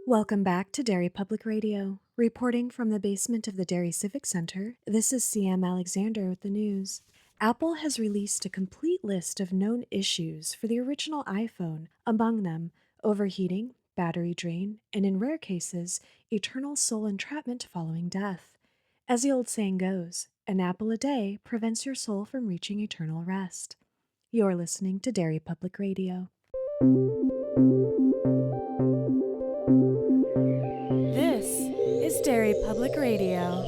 Welcome back to Derry Public Radio. Reporting from the basement of the Derry Civic Center, this is CM Alexander with the news. Apple has released a complete list of known issues for the original iPhone, among them overheating, battery drain, and in rare cases, eternal soul entrapment following death. As the old saying goes, an apple a day prevents your soul from reaching eternal rest. You're listening to Derry Public Radio. This is Derry Public Radio.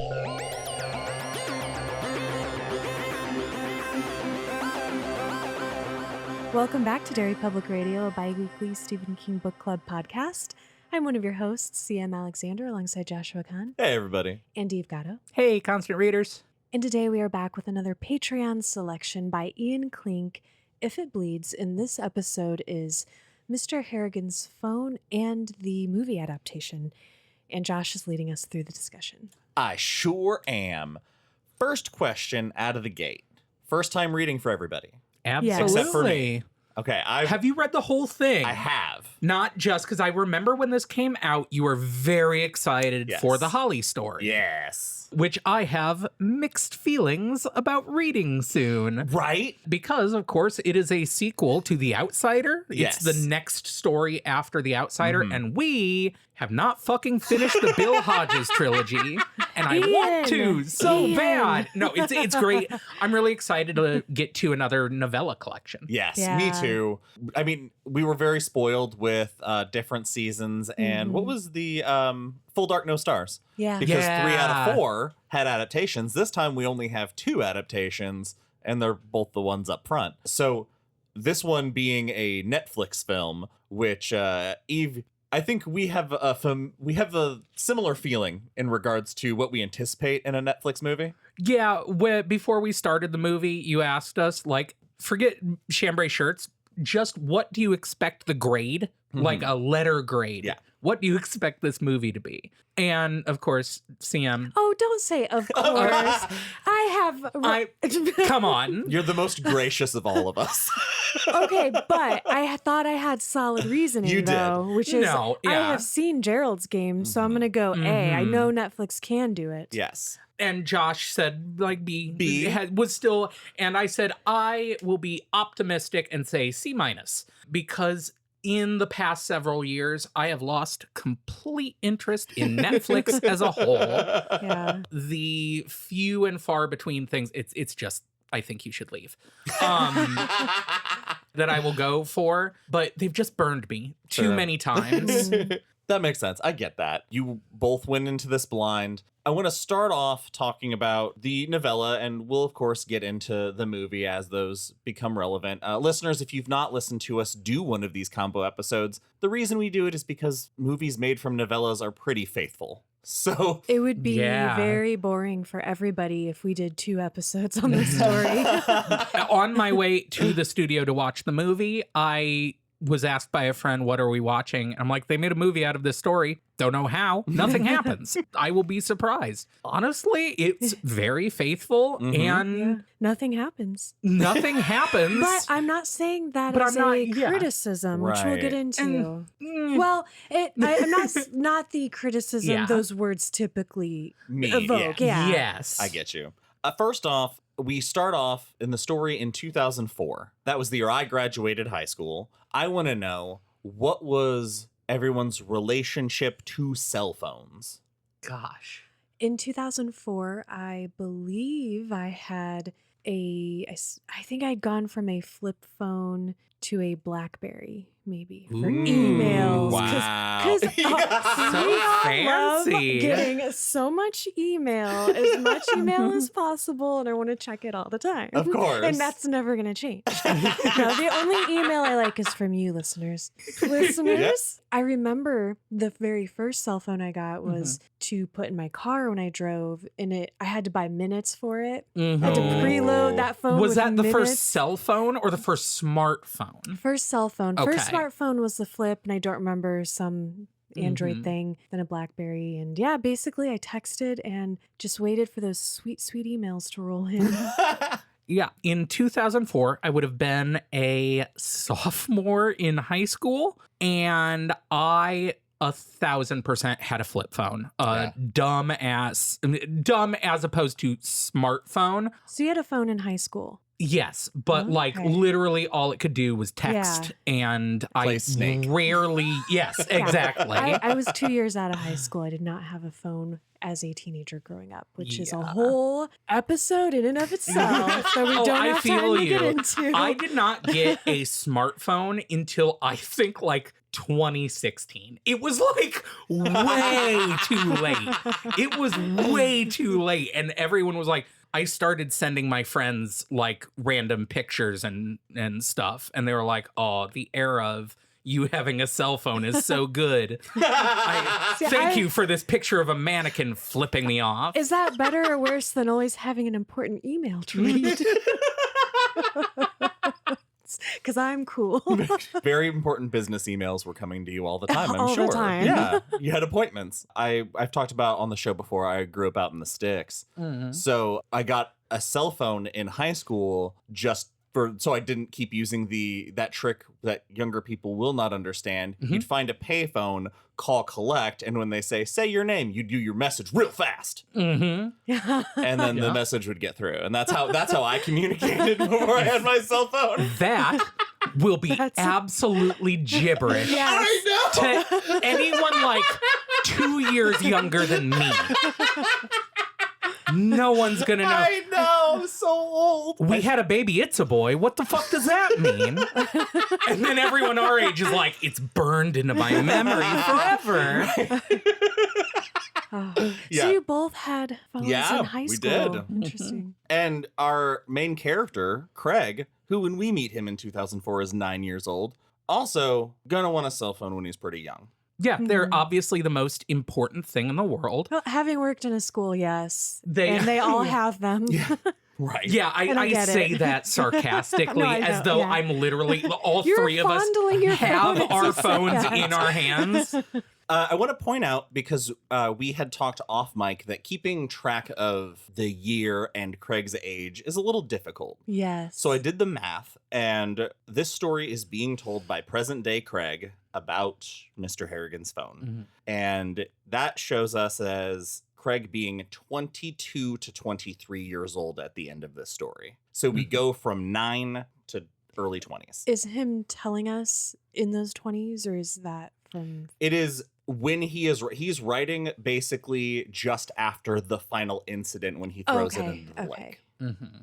Welcome back to Derry Public Radio, a bi-weekly Stephen King Book Club podcast. I'm one of your hosts, CM Alexander, alongside Joshua Kahn. Hey, everybody. And Eve Gatto. Hey, constant readers. And today we are back with another Patreon selection by Ian Klink. If It Bleeds, and this episode is Mr. Harrigan's Phone and the movie adaptation. And Josh is leading us through the discussion. I sure am. First question out of the gate. First time reading for everybody. Absolutely. Except for me. Okay, have you read the whole thing? I have. Not just because I remember when this came out, you were very excited for the Holly story. Yes. Which I have mixed feelings about reading soon. Right? Because, of course, it is a sequel to The Outsider. Yes. It's the next story after The Outsider, and we have not fucking finished the Bill Hodges trilogy, and I want to so bad. No, it's great. I'm really excited to get to another novella collection. Yes, me too. I mean, we were very spoiled with different seasons, and what was the Full Dark No Stars? Yeah. Because 3 out of 4 had adaptations. This time we only have 2 adaptations, and they're both the ones up front. So this one being a Netflix film, which Eve, I think we have a similar feeling in regards to what we anticipate in a Netflix movie. Yeah, before we started the movie, you asked us, like, forget chambray shirts, just what do you expect the grade? Like a letter grade. Yeah. What do you expect this movie to be? And of course, CM. Oh, don't say of course. Come on. You're the most gracious of all of us. Okay, but I thought I had solid reasoning, You though, did. which is No, I yeah. have seen Gerald's Game, so I'm going to go A. I know Netflix can do it. Yes. And Josh said, like, B. Was still, and I said, I will be optimistic and say C-, because in the past several years, I have lost complete interest in Netflix as a whole. Yeah. The few and far between things, it's just, I think you should leave. That I will go for, but they've just burned me too many times. That makes sense. I get that. You both went into this blind. I want to start off talking about the novella, and we'll, of course, get into the movie as those become relevant. Listeners, if you've not listened to us do one of these combo episodes, the reason we do it is because movies made from novellas are pretty faithful. So It would be very boring for everybody if we did 2 episodes on this story. On my way to the studio to watch the movie, I was asked by a friend, what are we watching? I'm like, they made a movie out of this story. Don't know how. Nothing happens. I will be surprised. Honestly, it's very faithful and Nothing happens. nothing happens. But I'm not saying that But as I'm not- a yeah. criticism, which we'll get into. Mm, Well, I'm not the criticism Yeah. those words typically Me, evoke. Yeah. Yes. I get you. First off, we start off in the story in 2004. That was the year I graduated high school. I want to know, what was everyone's relationship to cell phones? Gosh. In 2004, I believe I had I think I'd gone from a flip phone to a BlackBerry, maybe, for Ooh, emails. wow. Because So fancy. getting so much email, as much email as possible, and I want to check it all the time. Of course. And that's never going to change. No, the only email I like is from you, listeners. Listeners, I remember the very first cell phone I got was to put in my car when I drove, and I had to buy minutes for it. I had to preload that phone. Was with that the minutes. first cell phone or the first smartphone? First cell phone. Okay. First smartphone was the flip, and I don't remember some Android thing, then a BlackBerry. And yeah, basically I texted and just waited for those sweet, sweet emails to roll in. Yeah. In 2004, I would have been a sophomore in high school, and I 1,000% had a flip phone. Dumb as opposed to smartphone. So you had a phone in high school. Yes, but like literally all it could do was text, and Play I Snake. rarely. Yes, exactly. I was 2 years out of high school. I did not have a phone as a teenager growing up, which is a whole episode in and of itself that we don't have time to get into. I did not get a smartphone until I think like 2016. It was like way too late. It was way too late. And everyone was like, I started sending my friends like random pictures and stuff. And they were like, oh, the era of you having a cell phone is so good. Thank you for this picture of a mannequin flipping me off. Is that better or worse than always having an important email to read? Because I'm cool. Very important business emails were coming to you all the time, I'm All sure. the time. Yeah, you had appointments. I've talked about on the show before, I grew up out in the sticks. So I got a cell phone in high school so I didn't keep using that trick that younger people will not understand. You'd find a payphone, call collect, and when they say your name, you do your message real fast. And then the message would get through. And that's how I communicated before I had my cell phone. That will be absolutely gibberish to anyone like 2 years younger than me. No one's gonna know. I know, I'm so old. We had a baby, it's a boy. What the fuck does that mean? And then everyone our age is like, it's burned into my memory forever. So you both had phones in high school. We did. Interesting. And our main character, Craig, who when we meet him in 2004 is 9 years old, also gonna want a cell phone when he's pretty young. Yeah, they're obviously the most important thing in the world. Well, having worked in a school, yes. They all have them. Right. Yeah, I say that sarcastically as though I'm literally, all three of us have our phones in our hands. I want to point out, because we had talked off mic, that keeping track of the year and Craig's age is a little difficult. Yes. So I did the math, and this story is being told by present day Craig about Mr. Harrigan's phone. And that shows us as Craig being 22 to 23 years old at the end of this story. So we go from 9 to early 20s. Is him telling us in those 20s, or is that from... It is when he's writing basically just after the final incident when he throws it into the lake.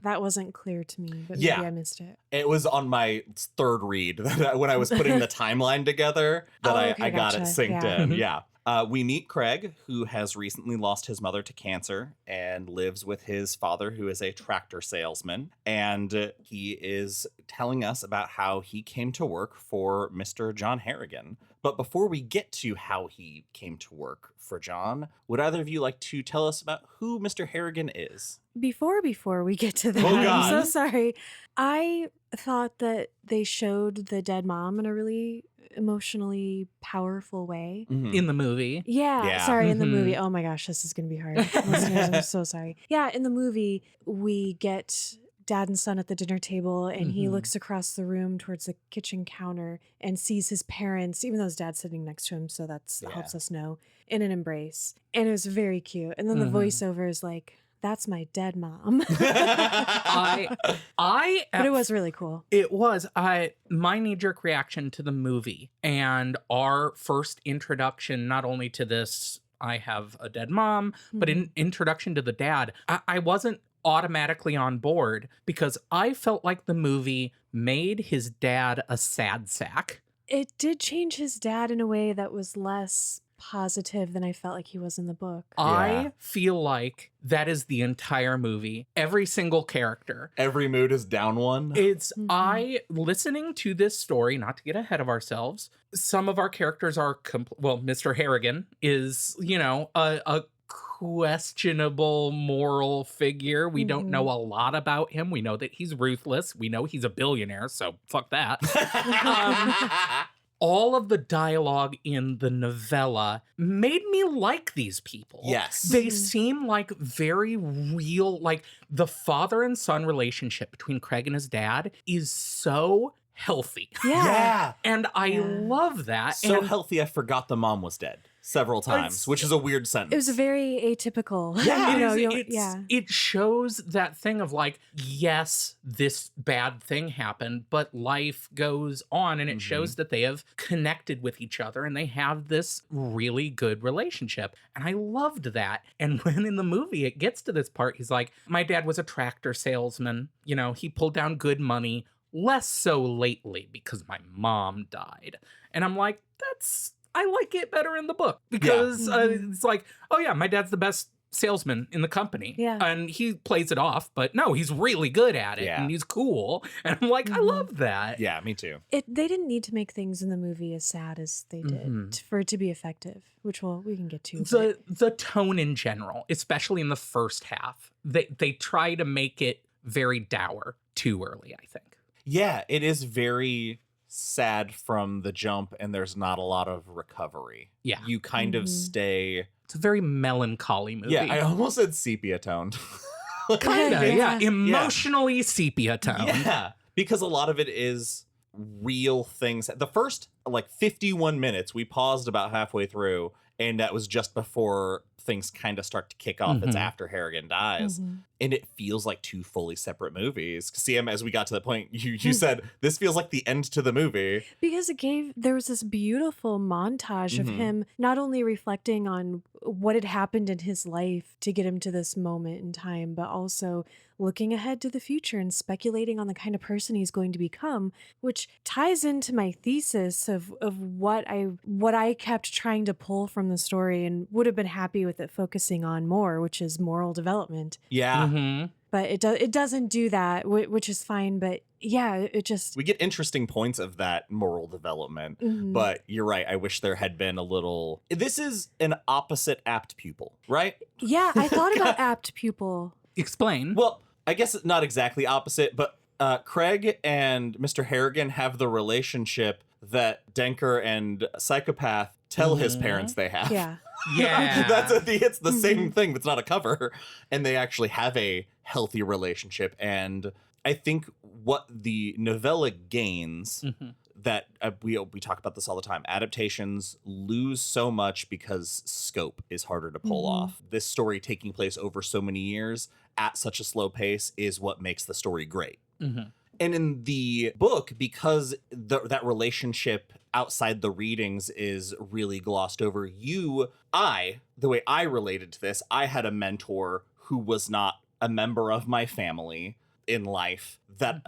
That wasn't clear to me, but maybe I missed it. It was on my third read when I was putting the timeline together that I got it synced in. Yeah. We meet Craig, who has recently lost his mother to cancer and lives with his father, who is a tractor salesman. And he is telling us about how he came to work for Mr. John Harrigan. But before we get to how he came to work for John, would either of you like to tell us about who Mr. Harrigan is? Before we get to that, I'm so sorry. I thought that they showed the dead mom in a really emotionally powerful way. In the movie. Yeah. Sorry, in the movie. Oh my gosh, this is going to be hard. Listeners, I'm so sorry. Yeah, in the movie, we get dad and son at the dinner table, and he looks across the room towards the kitchen counter and sees his parents, even though his dad's sitting next to him, so that helps us know, in an embrace. And it was very cute. And then the voiceover is like, that's my dead mom. But it was really cool. It was. My knee-jerk reaction to the movie and our first introduction, not only to this, I have a dead mom, but an introduction to the dad, I wasn't automatically on board because I felt like the movie made his dad a sad sack. It did change his dad in a way that was less positive than I felt like he was in the book. I feel like that is the entire movie. Every single character. Every mood is down one. It's listening to this story, not to get ahead of ourselves. Some of our characters are, Mr. Harrigan is, a questionable moral figure. We don't know a lot about him. We know that he's ruthless. We know he's a billionaire, so fuck that. All of the dialogue in the novella made me like these people. Yes. They seem like very real, like the father and son relationship between Craig and his dad is so healthy. Yeah. And I Yeah. love that. So and healthy, I forgot the mom was dead several times, which is a weird sentence. It was a very atypical. Yeah. It shows that thing of like, yes, this bad thing happened, but life goes on, and it shows that they have connected with each other and they have this really good relationship. And I loved that. And when in the movie it gets to this part, he's like, my dad was a tractor salesman. You know, he pulled down good money, less so lately because my mom died. And I'm like, I like it better in the book because it's like, oh yeah, my dad's the best salesman in the company. Yeah. And he plays it off, but no, he's really good at it and he's cool. And I'm like, I love that. Yeah, me too. They didn't need to make things in the movie as sad as they did for it to be effective, which we can get to. The tone in general, especially in the first half, they try to make it very dour too early, I think. Yeah, it is very sad from the jump, and there's not a lot of recovery. Yeah. You kind of stay... It's a very melancholy movie. Yeah, I almost said sepia toned. Kinda, Yeah. Emotionally sepia tone. Yeah, because a lot of it is real things. The first, 51 minutes, we paused about halfway through, and that was just before things kind of start to kick off. It's after Harrigan dies. And it feels like two fully separate movies. CM, as we got to the point, you said, this feels like the end to the movie. Because there was this beautiful montage of him not only reflecting on what had happened in his life to get him to this moment in time, but also looking ahead to the future and speculating on the kind of person he's going to become, which ties into my thesis of what I kept trying to pull from the story and would have been happy with it focusing on more, which is moral development. Yeah. But it doesn't do that, which is fine. But yeah, it just... We get interesting points of that moral development. But you're right. I wish there had been a little... This is an opposite apt pupil, right? Yeah, I thought about apt pupil. Explain. Well, I guess it's not exactly opposite, but Craig and Mr. Harrigan have the relationship that Denker and Psychopath tell his parents they have. Yeah. Yeah. It's the same thing, but it's not a cover. And they actually have a healthy relationship. And I think what the novella gains that we talk about this all the time. Adaptations lose so much because scope is harder to pull off. This story taking place over so many years at such a slow pace is what makes the story great. And in the book, because that relationship outside the readings is really glossed over, the way I related to this, I had a mentor who was not a member of my family in life that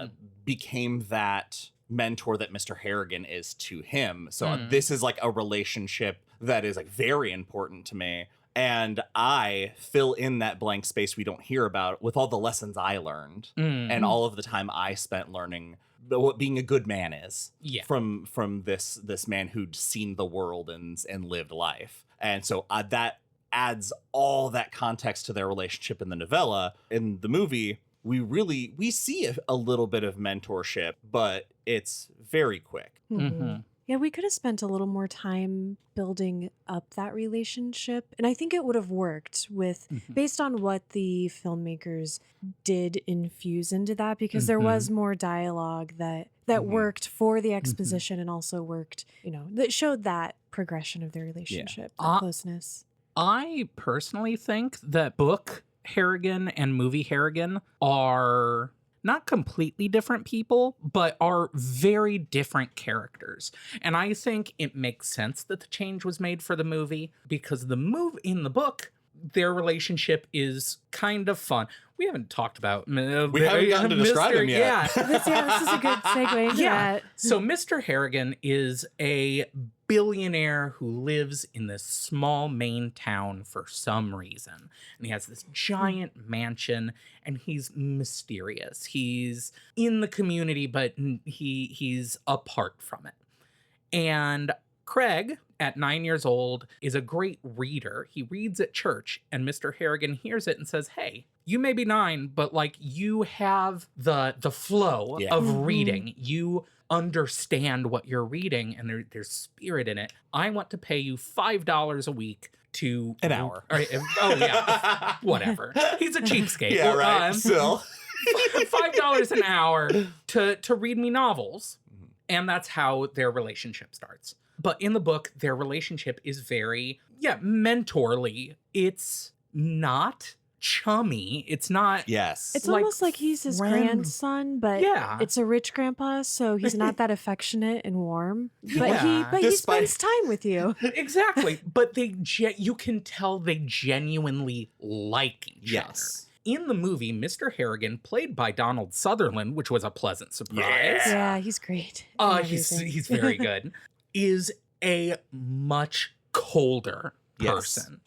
became that mentor that Mr. Harrigan is to him. So this is like a relationship that is like very important to me. And I fill in that blank space we don't hear about with all the lessons I learned and all of the time I spent learning what being a good man is from this man who'd seen the world and lived life. And so that adds all that context to their relationship in the novella. In the movie, we see a little bit of mentorship, but it's very quick. Yeah, we could have spent a little more time building up that relationship. And I think it would have worked based on what the filmmakers did infuse into that, because there was more dialogue that worked for the exposition and also worked, that showed that progression of their relationship, the closeness. I personally think that book Harrigan and movie Harrigan are not completely different people, but are very different characters. And I think it makes sense that the change was made for the movie, because in the book, their relationship is kind of fun. We haven't talked about... We haven't gotten to describe him yet. This is a good segue into that. So Mr. Harrigan is a billionaire who lives in this small Maine town for some reason. And he has this giant mansion, and he's mysterious. He's in the community, but he's apart from it. And Craig, at 9 years old, is a great reader. He reads at church, and Mr. Harrigan hears it and says, hey, you may be 9, but you have the flow of reading. You understand what you're reading, and there's spirit in it. I want to pay you $5 a week to... An hour. Whatever. He's a cheapskate. Yeah, right. Still. $5 an hour to read me novels. And that's how their relationship starts. But in the book, their relationship is very, mentorly. It's not chummy. It's not. Yes. It's almost like he's his grandson, but it's a rich grandpa, so he's not that affectionate and warm. But he spends time with you. Exactly. But you can tell they genuinely like each other. In the movie, Mr. Harrigan, played by Donald Sutherland, which was a pleasant surprise. Yeah, he's great. He's very good. Is a much colder person.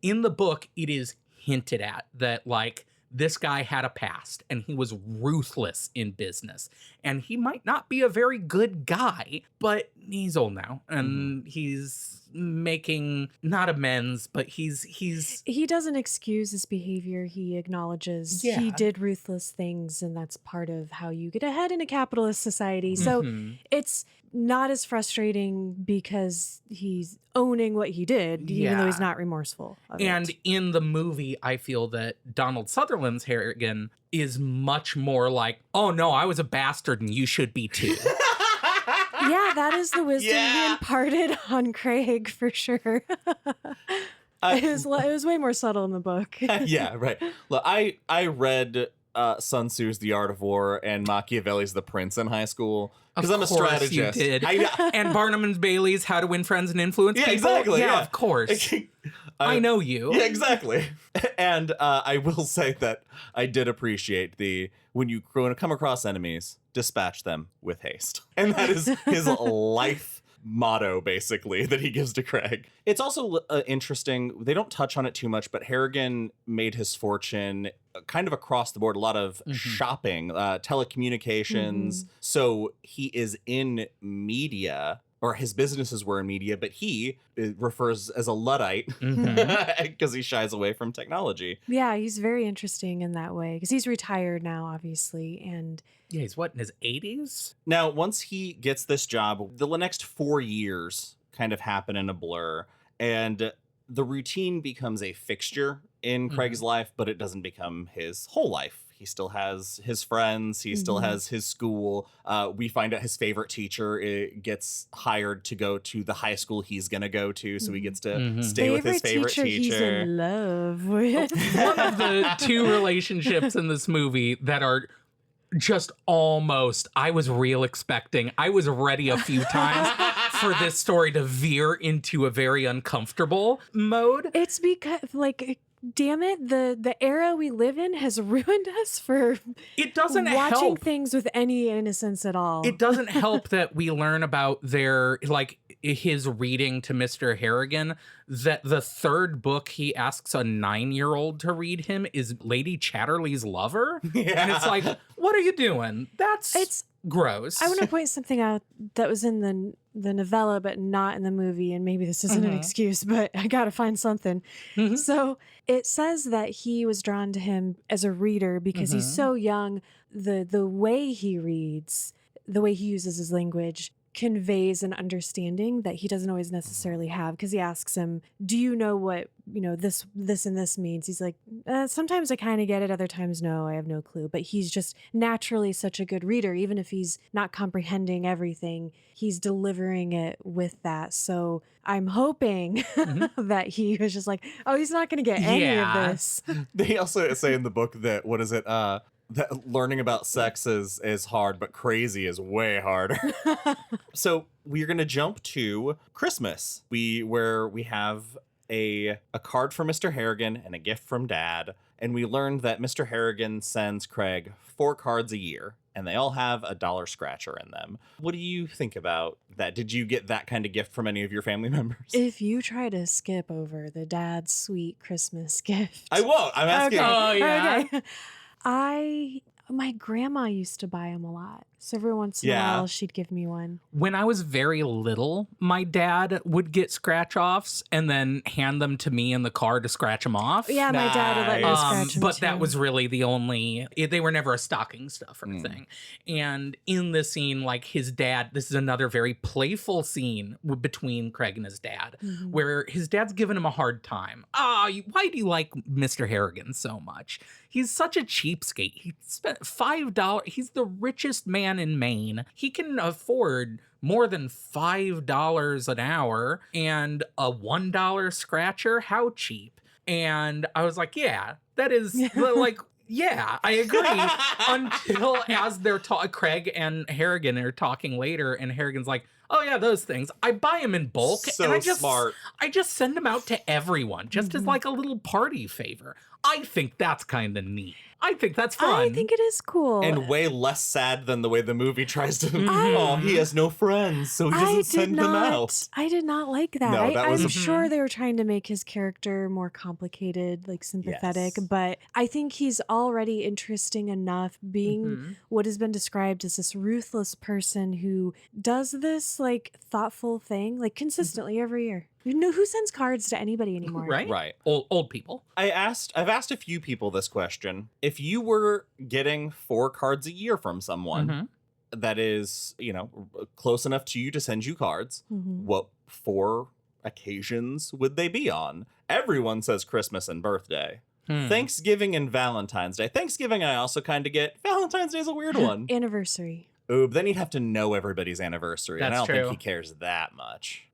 In the book, it is hinted at that, like, this guy had a past and he was ruthless in business. And he might not be a very good guy, but he's old now and he's making not amends, but he doesn't excuse his behavior. He acknowledges he did ruthless things, and that's part of how you get ahead in a capitalist society. So it's not as frustrating because he's owning what he did, even though he's not remorseful of and it. In the movie, I feel that Donald Sutherland's Harrigan is much more like, oh no, I was a bastard and you should be too. Yeah, that is the wisdom he imparted on Craig, for sure. It was way more subtle in the book. Yeah, right. Look, I read Sun Tzu's The Art of War and Machiavelli's The Prince in high school because I'm a strategist. You did. And Barnum and Bailey's How to Win Friends and Influence People. Exactly. Yeah, of course. I know you. Yeah, exactly. And I will say that I did appreciate when you come across enemies, dispatch them with haste. And that is his life motto, basically, that he gives to Craig. It's also interesting. They don't touch on it too much, but Harrigan made his fortune kind of across the board, a lot of shopping, telecommunications. So he is in media, or his businesses were in media, but he refers as a Luddite because he shies away from technology. Yeah, he's very interesting in that way because he's retired now, obviously. And yeah, he's in his 80s? Now, once he gets this job, the next 4 years kind of happen in a blur, and the routine becomes a fixture in Craig's life, but it doesn't become his whole life. He still has his friends. He still has his school. We find out his favorite teacher gets hired to go to the high school he's going to go to. So he gets to stay with his favorite teacher. He's in love with. One of the two relationships in this movie that are just almost, I was expecting. I was ready a few times for this story to veer into a very uncomfortable mode. It's because, damn it, the era we live in has ruined us for watching help. Things with any innocence at all. It doesn't help that we learn about his reading to Mr. Harrigan, that the third book he asks a 9-year-old to read him is Lady Chatterley's Lover. Yeah. And it's like, what are you doing? It's gross. I want to point something out that was in the novella, but not in the movie. And maybe this isn't an excuse, but I got to find something. So it says that he was drawn to him as a reader because he's so young. The way he reads, the way he uses his language conveys an understanding that he doesn't always necessarily have, because he asks him, do you know what this and this means? He's like, sometimes I kind of get it, other times no, I have no clue. But he's just naturally such a good reader. Even if he's not comprehending everything, he's delivering it with that. So I'm hoping that he was just like, oh, he's not going to get any of this. They also say in the book that, that learning about sex is hard, but crazy is way harder. So we're going to jump to Christmas, where we have a card from Mr. Harrigan and a gift from Dad. And we learned that Mr. Harrigan sends Craig 4 cards a year, and they all have a dollar scratcher in them. What do you think about that? Did you get that kind of gift from any of your family members? If you try to skip over the dad's sweet Christmas gift. I won't. I'm asking. Okay. Oh, yeah. Okay. My grandma used to buy them a lot. So every once in a while, she'd give me one. When I was very little, my dad would get scratch-offs and then hand them to me in the car to scratch them off. Yeah, my dad would let me scratch them But too. that was really the only... They were never a stocking stuffer thing. And in this scene, his dad... This is another very playful scene between Craig and his dad, where his dad's giving him a hard time. Why do you like Mr. Harrigan so much? He's such a cheapskate. He spent $5. He's the richest man man in Maine. He can afford more than $5 an hour and a $1 scratcher. How cheap? And I was like, yeah, that is like, yeah, I agree. Until as they're Craig and Harrigan are talking later, and Harrigan's like, oh yeah, those things. I buy them in bulk, So and smart. I just send them out to everyone, just as like a little party favor. I think that's kind of neat. I think that's fun. I think it is cool. And way less sad than the way the movie tries to. Oh, he has no friends, so he doesn't send them out. I did not like that. No, that was I'm sure they were trying to make his character more complicated, like sympathetic, Yes. but I think he's already interesting enough being what has been described as this ruthless person who does this like thoughtful thing like consistently every year. You know, who sends cards to anybody anymore? Right? Right. Old people. I've asked a few people this question. If you were getting 4 cards a year from someone that is, close enough to you to send you cards, what 4 occasions would they be on? Everyone says Christmas and birthday. Thanksgiving and Valentine's Day. Thanksgiving I also kind of get. Valentine's Day is a weird one. Anniversary. Ooh, but then you'd have to know everybody's anniversary. And I That's don't think true. he cares that much.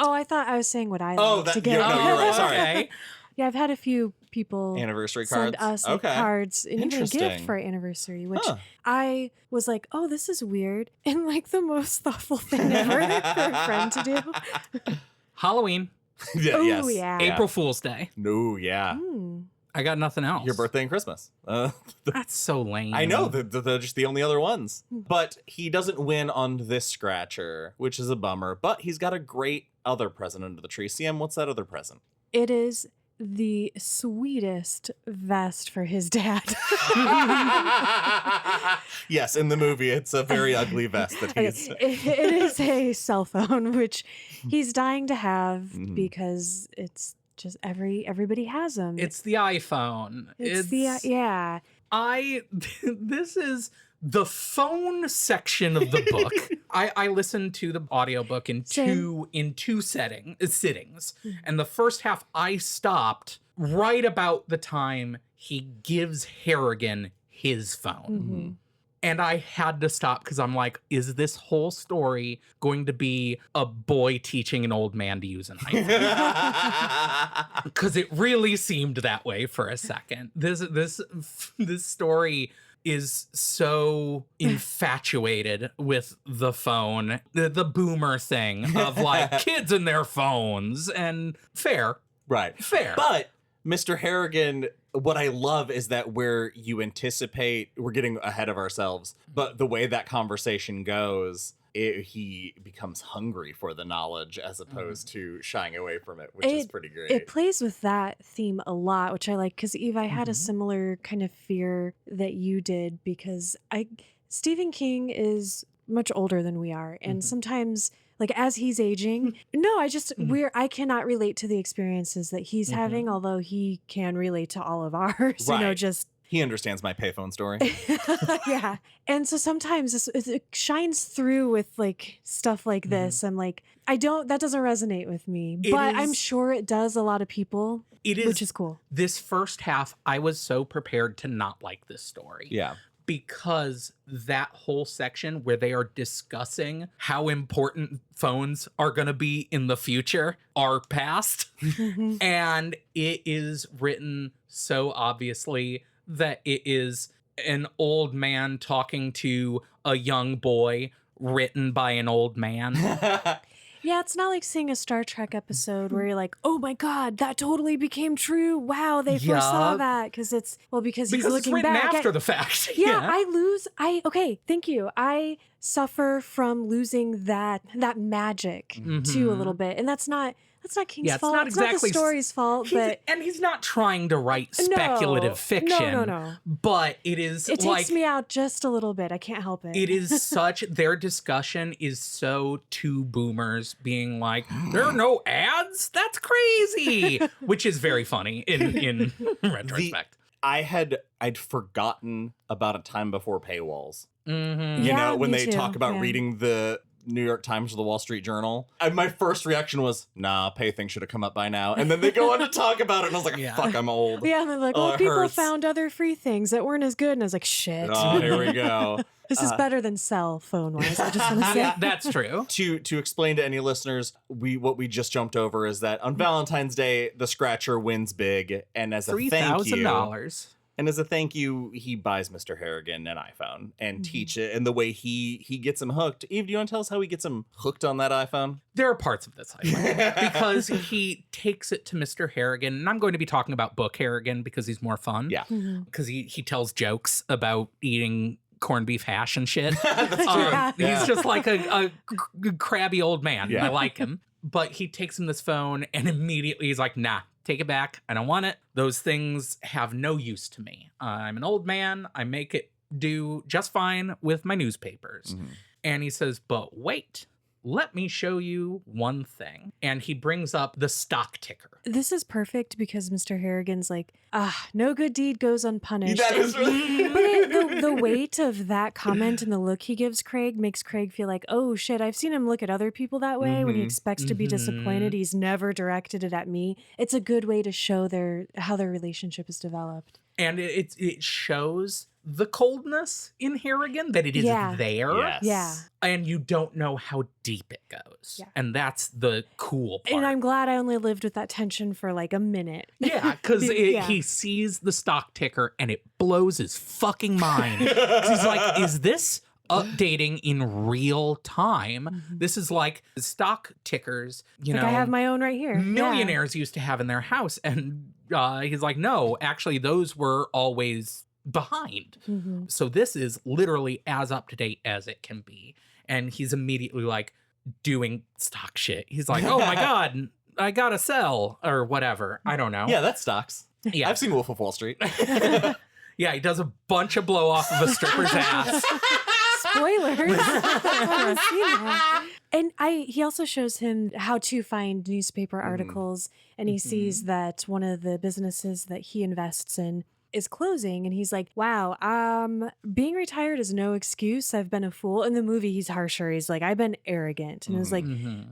Oh, I thought I was saying what I Oh, like that- to get. yeah, no, you're right. Sorry. Okay. Yeah, I've had a few people Anniversary send cards? us like, Okay. cards and even a gift Interesting. for our anniversary, which Huh. I was like, oh, this is weird. And like the most thoughtful thing ever for a friend to do. Halloween. Yeah, Oh, yes. yeah. April Fool's Day. No, yeah. I got nothing else. Your birthday and Christmas. That's so lame. I know, they're just the only other ones. But he doesn't win on this scratcher, which is a bummer. But he's got a great other present under the tree. CM, what's that other present? It is the sweetest vest for his dad. Yes, in the movie, it's a very ugly vest that he's... It is a cell phone, which he's dying to have because it's just everybody has them. It's the iPhone. yeah. This is the phone section of the book. I listened to the audiobook in two sittings. And the first half I stopped right about the time he gives Harrigan his phone. And I had to stop because I'm like, is this whole story going to be a boy teaching an old man to use an iPhone? Because it really seemed that way for a second. This story is so infatuated with the phone, the boomer thing of like kids and their phones, and fair. But Mr. Harrigan, what I love is that where you anticipate, we're getting ahead of ourselves, but the way that conversation goes, he becomes hungry for the knowledge as opposed to shying away from it, which is pretty great. It plays with that theme a lot, which I like, because Eve, I had a similar kind of fear that you did, because Stephen King is much older than we are, and sometimes like as he's aging, I cannot relate to the experiences that he's having, although he can relate to all of ours. Right. He understands my payphone story. Yeah. And so sometimes it shines through with like stuff like this. I'm like, that doesn't resonate with me, but I'm sure it does a lot of people, which is cool. This first half, I was so prepared to not like this story. Yeah. Because that whole section where they are discussing how important phones are going to be in the future are past. And it is written so obviously that it is an old man talking to a young boy written by an old man. Yeah, it's not like seeing a Star Trek episode where you're like, oh my God, that totally became true. Wow, they foresaw that. Because he's looking it's written back after the fact. Yeah, okay, thank you. I suffer from losing that magic too a little bit. And that's not King's fault. Not exactly, it's not the story's fault, and he's not trying to write speculative fiction. No. But it is It takes me out just a little bit. I can't help it. It is their discussion is so two boomers being like, there are no ads? That's crazy. Which is very funny in retrospect. I'd forgotten about a time before paywalls. Mm-hmm. You Yeah, know, when me they too. talk about Yeah. reading the New York Times or the Wall Street Journal. And my first reaction was, nah, pay thing should have come up by now. And then they go on to talk about it, and I was like, fuck, I'm old. Yeah, and they're like, Oh, well, it people hurts. found other free things that weren't as good. And I was like, shit. Oh, here we go. This is better than cell phone wise. I just want to say. Yeah, that's true. To explain to any listeners, what we just jumped over is that on Valentine's Day, the Scratcher wins big, and as a thank you, $3,000. and as a thank you, he buys Mr. Harrigan an iPhone and teach it. And the way he gets him hooked. Eve, do you want to tell us how he gets him hooked on that iPhone? There are parts of this I like because he takes it to Mr. Harrigan, and I'm going to be talking about Book Harrigan because he's more fun. Yeah. Because he tells jokes about eating corned beef hash and shit. Yeah. He's just like a crabby old man. Yeah. I like him. But he takes him this phone and immediately he's like, nah, take it back. I don't want it. Those things have no use to me. I'm an old man. I make it do just fine with my newspapers. And he says, but wait, let me show you one thing. And he brings up the stock ticker. This is perfect because Mr. Harrigan's like, no good deed goes unpunished. That is really... But the weight of that comment and the look he gives Craig makes Craig feel like, oh shit, I've seen him look at other people that way when he expects to be disappointed. He's never directed it at me. It's a good way to show how their relationship is developed. And it shows the coldness in Harrigan, that it is there. Yes. Yeah. And you don't know how deep it goes. Yeah. And that's the cool part. And I'm glad I only lived with that tension for like a minute. Yeah, because Yeah. he sees the stock ticker and it blows his fucking mind. 'Cause he's like, is this updating in real time? This is like stock tickers, you Like know. I have my own right here. Millionaires used to have in their house. And he's like, no, actually, those were always behind. So this is literally as up to date as it can be. And he's immediately like doing stock shit. He's like, oh my God, I gotta sell or whatever. I don't know. Yeah, that's stocks. Yeah. I've seen Wolf of Wall Street. Yeah, he does a bunch of blow off of a stripper's ass. Spoilers. I haven't seen that. And he also shows him how to find newspaper articles, and he sees that one of the businesses that he invests in is closing, and he's like, wow, being retired is no excuse. I've been a fool. In the movie, he's harsher. He's like, I've been arrogant. And it was like,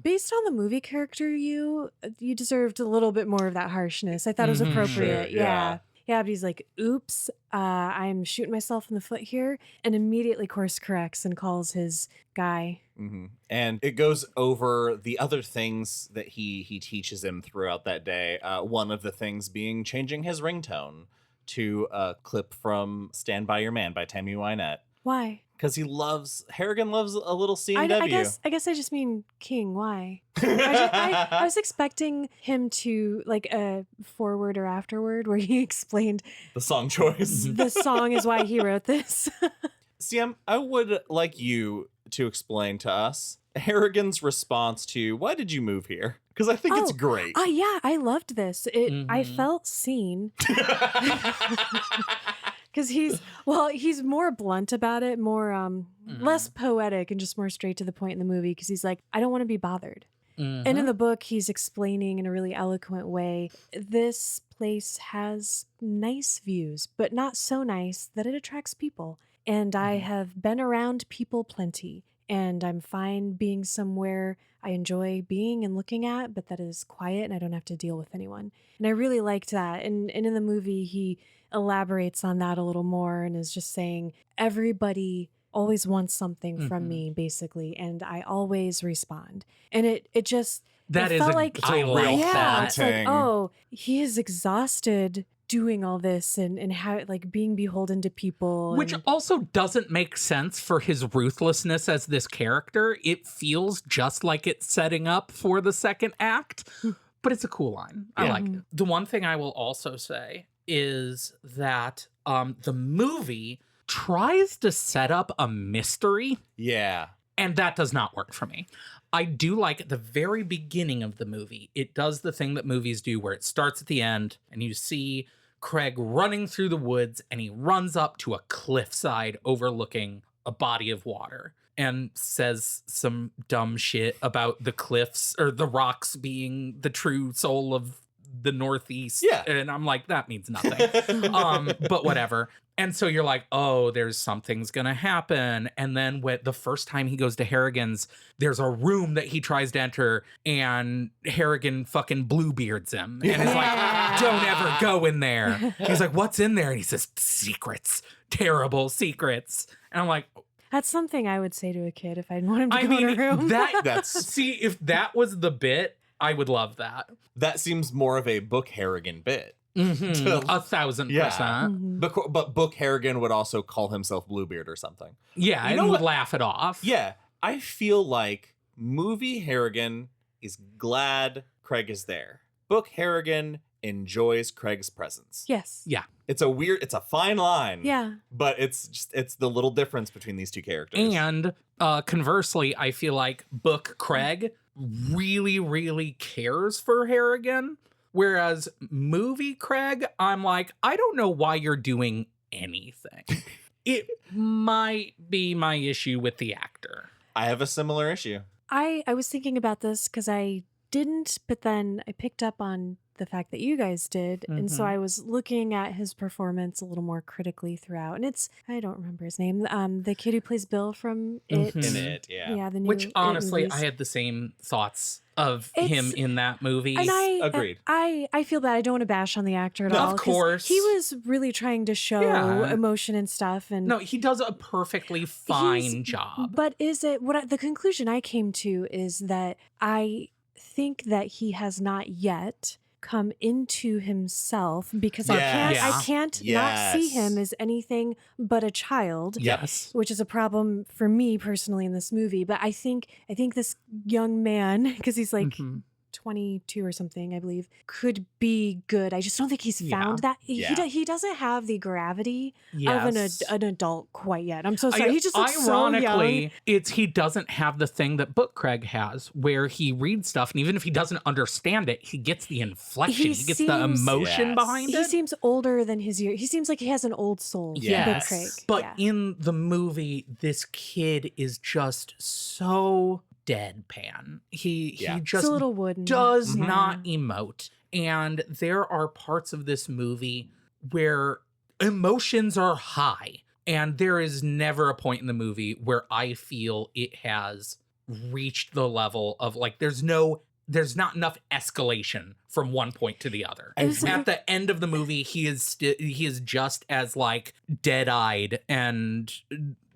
based on the movie character, you deserved a little bit more of that harshness. I thought it was appropriate. Sure, yeah. Yeah, but he's like, oops, I'm shooting myself in the foot here, and immediately course corrects and calls his guy. And it goes over the other things that he teaches him throughout that day. One of the things being changing his ringtone to a clip from Stand By Your Man by Tammy Wynette. Why? Because Harrigan loves a little CMW. I guess I just mean King. Why? I was expecting him to like a forward or afterward where he explained The song choice. the song is why he wrote this. CM, I would like you to explain to us Harrigan's response to why did you move here? Because I think it's great. Yeah, I loved this. I felt seen. Because he's more blunt about it, more less poetic and just more straight to the point in the movie. Because he's like, I don't want to be bothered. And in the book, he's explaining in a really eloquent way, this place has nice views, but not so nice that it attracts people. And I have been around people plenty, and I'm fine being somewhere I enjoy being and looking at, but that is quiet and I don't have to deal with anyone. And I really liked that. And in the movie, he elaborates on that a little more and is just saying, everybody always wants something from me, basically, and I always respond. And it just That it is felt a like real yeah, thought. it's like, oh, he is exhausted doing all this and how like being beholden to people, Which and, also doesn't make sense for his ruthlessness as this character. It feels just like it's setting up for the second act, but it's a cool line. I like it. The one thing I will also say is that the movie tries to set up a mystery. Yeah. And that does not work for me. I do like at the very beginning of the movie, it does the thing that movies do where it starts at the end and you see Craig running through the woods and he runs up to a cliffside overlooking a body of water and says some dumb shit about the cliffs or the rocks being the true soul of the Northeast. Yeah. And I'm like, that means nothing. But whatever. And so you're like, oh, there's something's going to happen. And then the first time he goes to Harrigan's, there's a room that he tries to enter and Harrigan fucking bluebeards him. And is like, don't ever go in there. He's like, what's in there? And he says, secrets, terrible secrets. And I'm like, That's something I would say to a kid if I'd want him to go in a room. See, if that was the bit, I would love that. That seems more of a Book Harrigan bit. 1,000%. Mhm. But Book Harrigan would also call himself Bluebeard or something. Yeah, You and know would what? laugh it off. Yeah, I feel like movie Harrigan is glad Craig is there. Book Harrigan enjoys Craig's presence. Yes. Yeah. It's a fine line. Yeah. But it's the little difference between these two characters. And conversely, I feel like Book Craig really, really cares for Harrigan. Whereas movie Craig, I'm like, I don't know why you're doing anything. It might be my issue with the actor. I have a similar issue. I was thinking about this because I didn't, but then I picked up on the fact that you guys did. And so Mhm. I was looking at his performance a little more critically throughout. And I don't remember his name. The kid who plays Bill from It. Mhm. In it, yeah. Yeah, the new Which It honestly, movies. I had the same thoughts of It's- him in that movie. And Agreed. I feel bad. I don't want to bash on the actor at No, all. of 'cause course. He was really trying to show Yeah. emotion and stuff. And No, he does a perfectly fine job. But is it the conclusion I came to is that I think that he has not yet come into himself because Yes. I can't not see Yes. him as anything but a child. Yes. Which is a problem for me personally in this movie. But I think this young man, because he's like Mhm. 22 or something, I believe, could be good. I just don't think he's Yeah. found that. Yeah. He doesn't have the gravity Yes. of an adult quite yet. I'm so sorry. He just looks so Ironically, young. he doesn't have the thing that Book Craig has, where he reads stuff, and even if he doesn't understand it, he gets the inflection. He gets the seems- emotion Yes. behind He it. seems older than his year. He seems like he has an old soul. Yes. Book Craig. But yeah. in the movie, this kid is just so deadpan. He Yeah. It's just a little wooden. does Yeah. not emote. And there are parts of this movie where emotions are high. And there is never a point in the movie where I feel it has reached the level of like, there's not enough escalation from one point to the other. It was- At the end of the movie, he is just as like dead-eyed and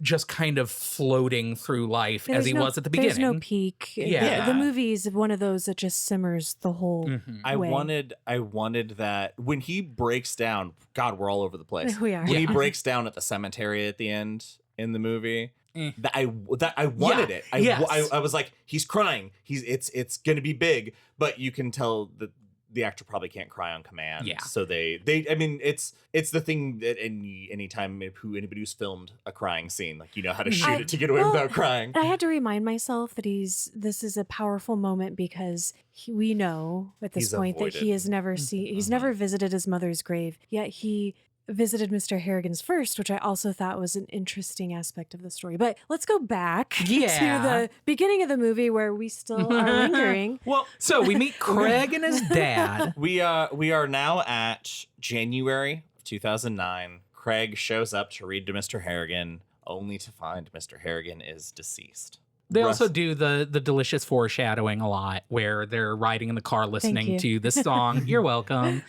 just kind of floating through life as he was at the beginning. There's no peak. Yeah. The movie is one of those that just simmers the whole Mhm. I way. wanted that when he breaks down. God, we're all over the place. We are. When he Yeah. breaks down at the cemetery at the end in the movie, Eh. that I wanted Yeah. it. Yes. I was like, he's crying. It's gonna be big, but you can tell that the actor probably can't cry on command. Yeah. So they I mean, it's the thing that anytime anybody who's filmed a crying scene, like, you know how to shoot it to get away well, without crying. I had to remind myself that this is a powerful moment because we know at this He's point that he avoided. has never he's never visited his mother's grave, yet he visited Mr. Harrigan's first, which I also thought was an interesting aspect of the story. But let's go back Yeah. to the beginning of the movie where we still are lingering. Well, So we meet Craig and his dad. we are now at January of 2009. Craig shows up to read to Mr. Harrigan, only to find Mr. Harrigan is deceased. They Russ- also do the delicious foreshadowing a lot where they're riding in the car listening you. to this song. You're welcome.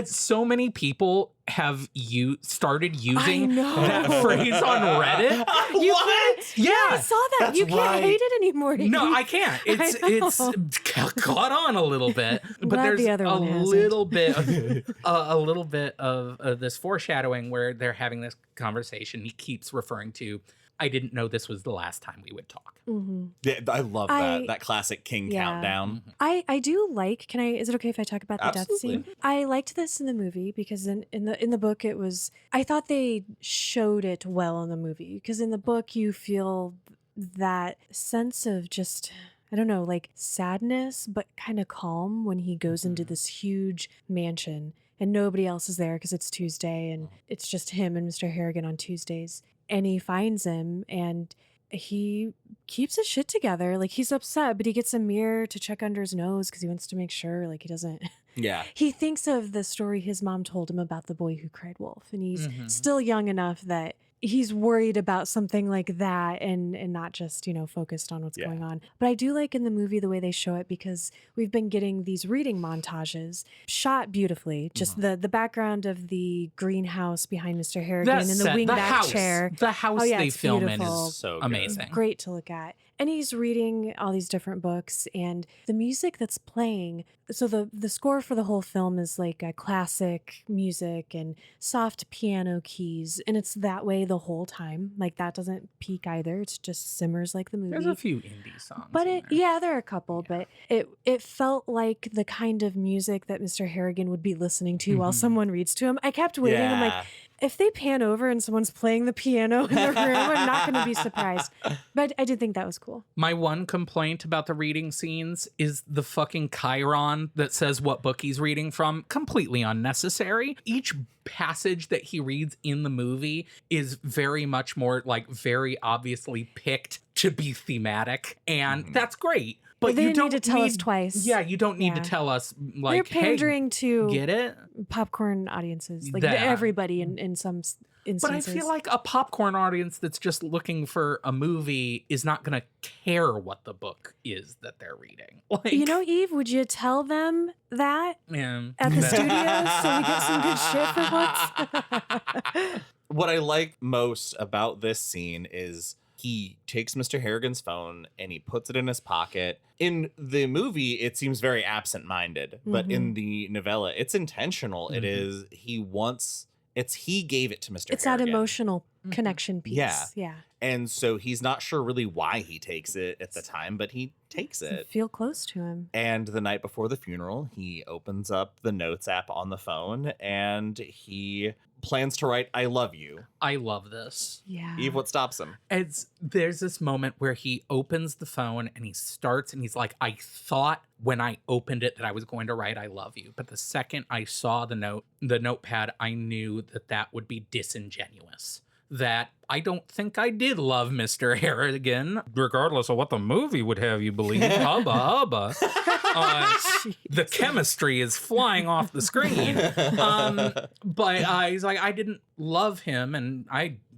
So many people have started using know. that phrase on Reddit. You What? Yeah. I saw that. That's You can't right. hate it anymore. No, I can't. It's know. caught on a little bit, but Glad there's the other a one hasn't. little bit, a little bit of this foreshadowing where they're having this conversation. He keeps referring to, "I didn't know this was the last time we would talk." hmm Yeah, I love that classic King Yeah. countdown. I do like. Is it okay if I talk about the Absolutely. death scene? I liked this in the movie because in the book it was. I thought they showed it well in the movie because in the book you feel that sense of just. I don't know, like sadness, but kind of calm when he goes into this huge mansion and nobody else is there because it's Tuesday and it's just him and Mr. Harrigan on Tuesdays. And he finds him and he keeps his shit together. Like, he's upset, but he gets a mirror to check under his nose because he wants to make sure, like, he doesn't. Yeah. He thinks of the story his mom told him about the boy who cried wolf, and he's still young enough that he's worried about something like that and not just, focused on what's going on. But I do like in the movie the way they show it, because we've been getting these reading montages shot beautifully. Just the background of the greenhouse behind Mr. Harrigan and the wingback chair. The house they film in beautiful. is So good. amazing. Great to look at. And he's reading all these different books, and the music that's playing. So the score for the whole film is like a classic music and soft piano keys, and it's that way the whole time. Like, that doesn't peak either. It's just simmers like the movie. There's a few indie songs. But in there. there are a couple, but it felt like the kind of music that Mr. Harrigan would be listening to while someone reads to him. I kept waiting. I'm like, if they pan over and someone's playing the piano in the room, I'm not going to be surprised. But I did think that was cool. My one complaint about the reading scenes is the fucking chyron that says what book he's reading from. Completely unnecessary. Each passage that he reads in the movie is very much more like very obviously picked to be thematic. And that's great. But they you didn't don't need to tell us twice. Yeah, you don't need to tell us, like, They're pandering hey, to get it? popcorn audiences, like That. everybody in some instances. But I feel like a popcorn audience that's just looking for a movie is not going to care what the book is that they're reading. Like, Eve, would you tell them that at the studio so we get some good shit for once? What I like most about this scene is he takes Mr. Harrigan's phone and he puts it in his pocket. In the movie, it seems very absent-minded, but in the novella, it's intentional. It is, he gave it to Mr. It's Harrigan. that emotional connection piece. Yeah. And so he's not sure really why he takes it at the time, but he takes it. Feel close to him. And the night before the funeral, he opens up the notes app on the phone and he plans to write, "I love you." I love this. Yeah. Eve, what stops him? There's this moment where he opens the phone and he starts and he's like, I thought when I opened it that I was going to write, "I love you." But the second I saw the notepad, I knew that would be disingenuous. That I don't think I did love Mr. Harrigan, regardless of what the movie would have you believe. Hubba, hubba. The chemistry is flying off the screen. But he's like, I didn't love him, and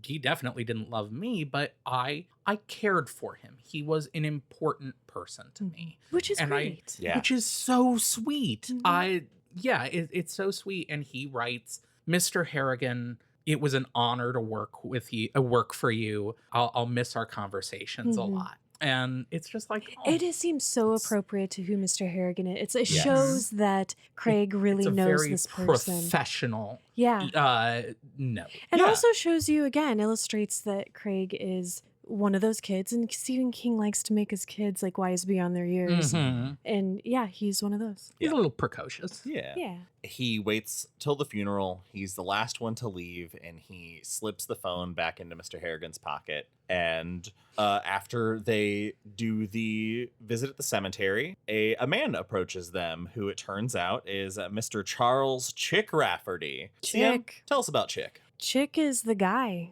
he definitely didn't love me, but I cared for him. He was an important person to me. Which is great. Which is so sweet. It's so sweet. And he writes, "Mr. Harrigan, it was an honor to work with you, work for you. I'll miss our conversations a lot." And it's just like, it seems so appropriate to who Mr. Harrigan is. It shows that Craig really knows this person. Professional. Yeah. No. And also shows you, again, illustrates that Craig is one of those kids, and Stephen King likes to make his kids like wise beyond their years. And he's one of those. He's a little precocious. Yeah. He waits till the funeral. He's the last one to leave, and he slips the phone back into Mr. Harrigan's pocket. And after they do the visit at the cemetery, a man approaches them, who it turns out is Mr. Charles Chick Rafferty. Sam, tell us about Chick. Chick is the guy.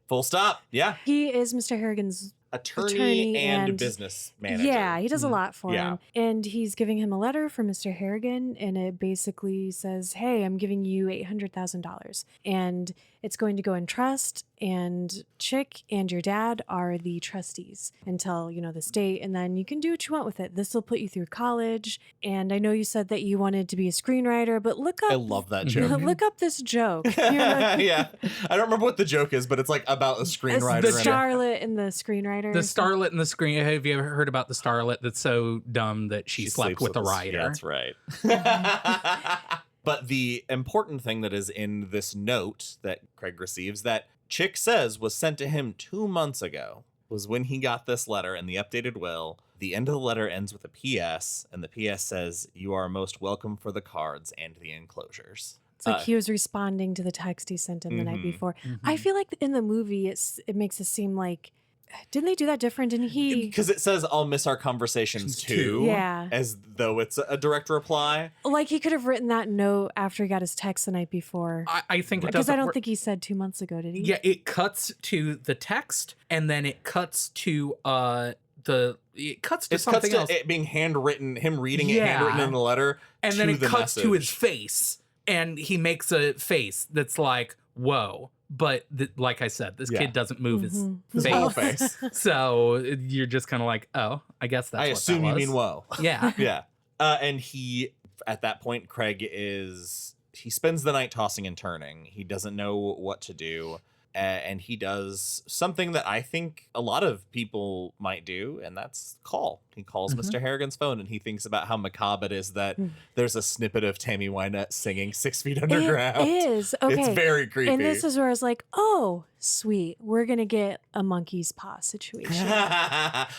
Full stop. Yeah. He is Mr. Harrigan's attorney and business manager. Yeah, he does a lot for him. And he's giving him a letter from Mr. Harrigan, and it basically says, "Hey, I'm giving you $800,000. And it's going to go in trust, and Chick and your dad are the trustees until, this date, and then you can do what you want with it. This will put you through college. And I know you said that you wanted to be a screenwriter, but look up..." I love that joke. Look up this joke. Yeah. I don't remember what the joke is, but it's like about a screenwriter. The starlet and the screenwriter. The starlet and the screen. Have you ever heard about the starlet that's so dumb that she slept with the writer? Yeah, that's right. But the important thing that is in this note that Craig receives that Chick says was sent to him 2 months ago was when he got this letter and the updated will. The end of the letter ends with a PS, and the PS says, "You are most welcome for the cards and the enclosures." It's like he was responding to the text he sent him the night before. I feel like in the movie, it makes it seem like Didn't they do that different? Didn't he? Because it says, I'll miss our conversations too. Yeah. As though it's a direct reply. Like he could have written that note after he got his text the night before. I think it doesn't. Because I don't think he said 2 months ago, did he? Yeah, it cuts to the text, and then it cuts to something else. It being handwritten, him reading it handwritten in the letter. And to then it the cuts message. to his face, and he makes a face that's like, whoa. But like I said, this kid doesn't move his whole face. face. So you're just kind of like, oh, I guess that's I what assume that you was. mean whoa. Yeah. Yeah. And at that point, Craig he spends the night tossing and turning. He doesn't know what to do. And he does something that I think a lot of people might do, and that's call. He calls Mr. Harrigan's phone, and he thinks about how macabre it is that there's a snippet of Tammy Wynette singing 6 Feet Underground. It is. Okay. It's very creepy. And this is where I was like, oh, sweet. We're going to get a monkey's paw situation.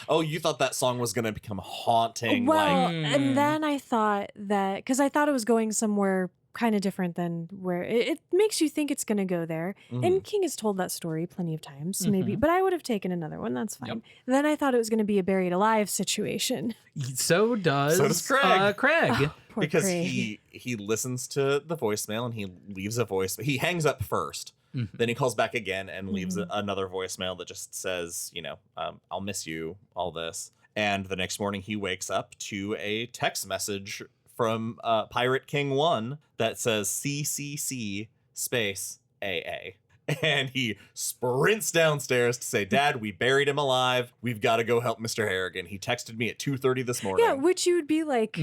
Oh, you thought that song was going to become haunting. Well, like, and then I thought that, because I thought it was going somewhere kind of different than where it makes you think it's going to go there. And King has told that story plenty of times, maybe, but I would have taken another one. That's fine. Yep. Then I thought it was going to be a buried alive situation. So does Craig. Craig. Poor because Craig. he listens to the voicemail and he leaves a voice. He hangs up first. Then he calls back again and leaves another voicemail that just says, I'll miss you, all this. And the next morning he wakes up to a text message from Pirate King 1 that says CCC space AA. And he sprints downstairs to say, Dad, we buried him alive. We've got to go help Mr. Harrigan. He texted me at 2:30 this morning. Yeah, which you would be like,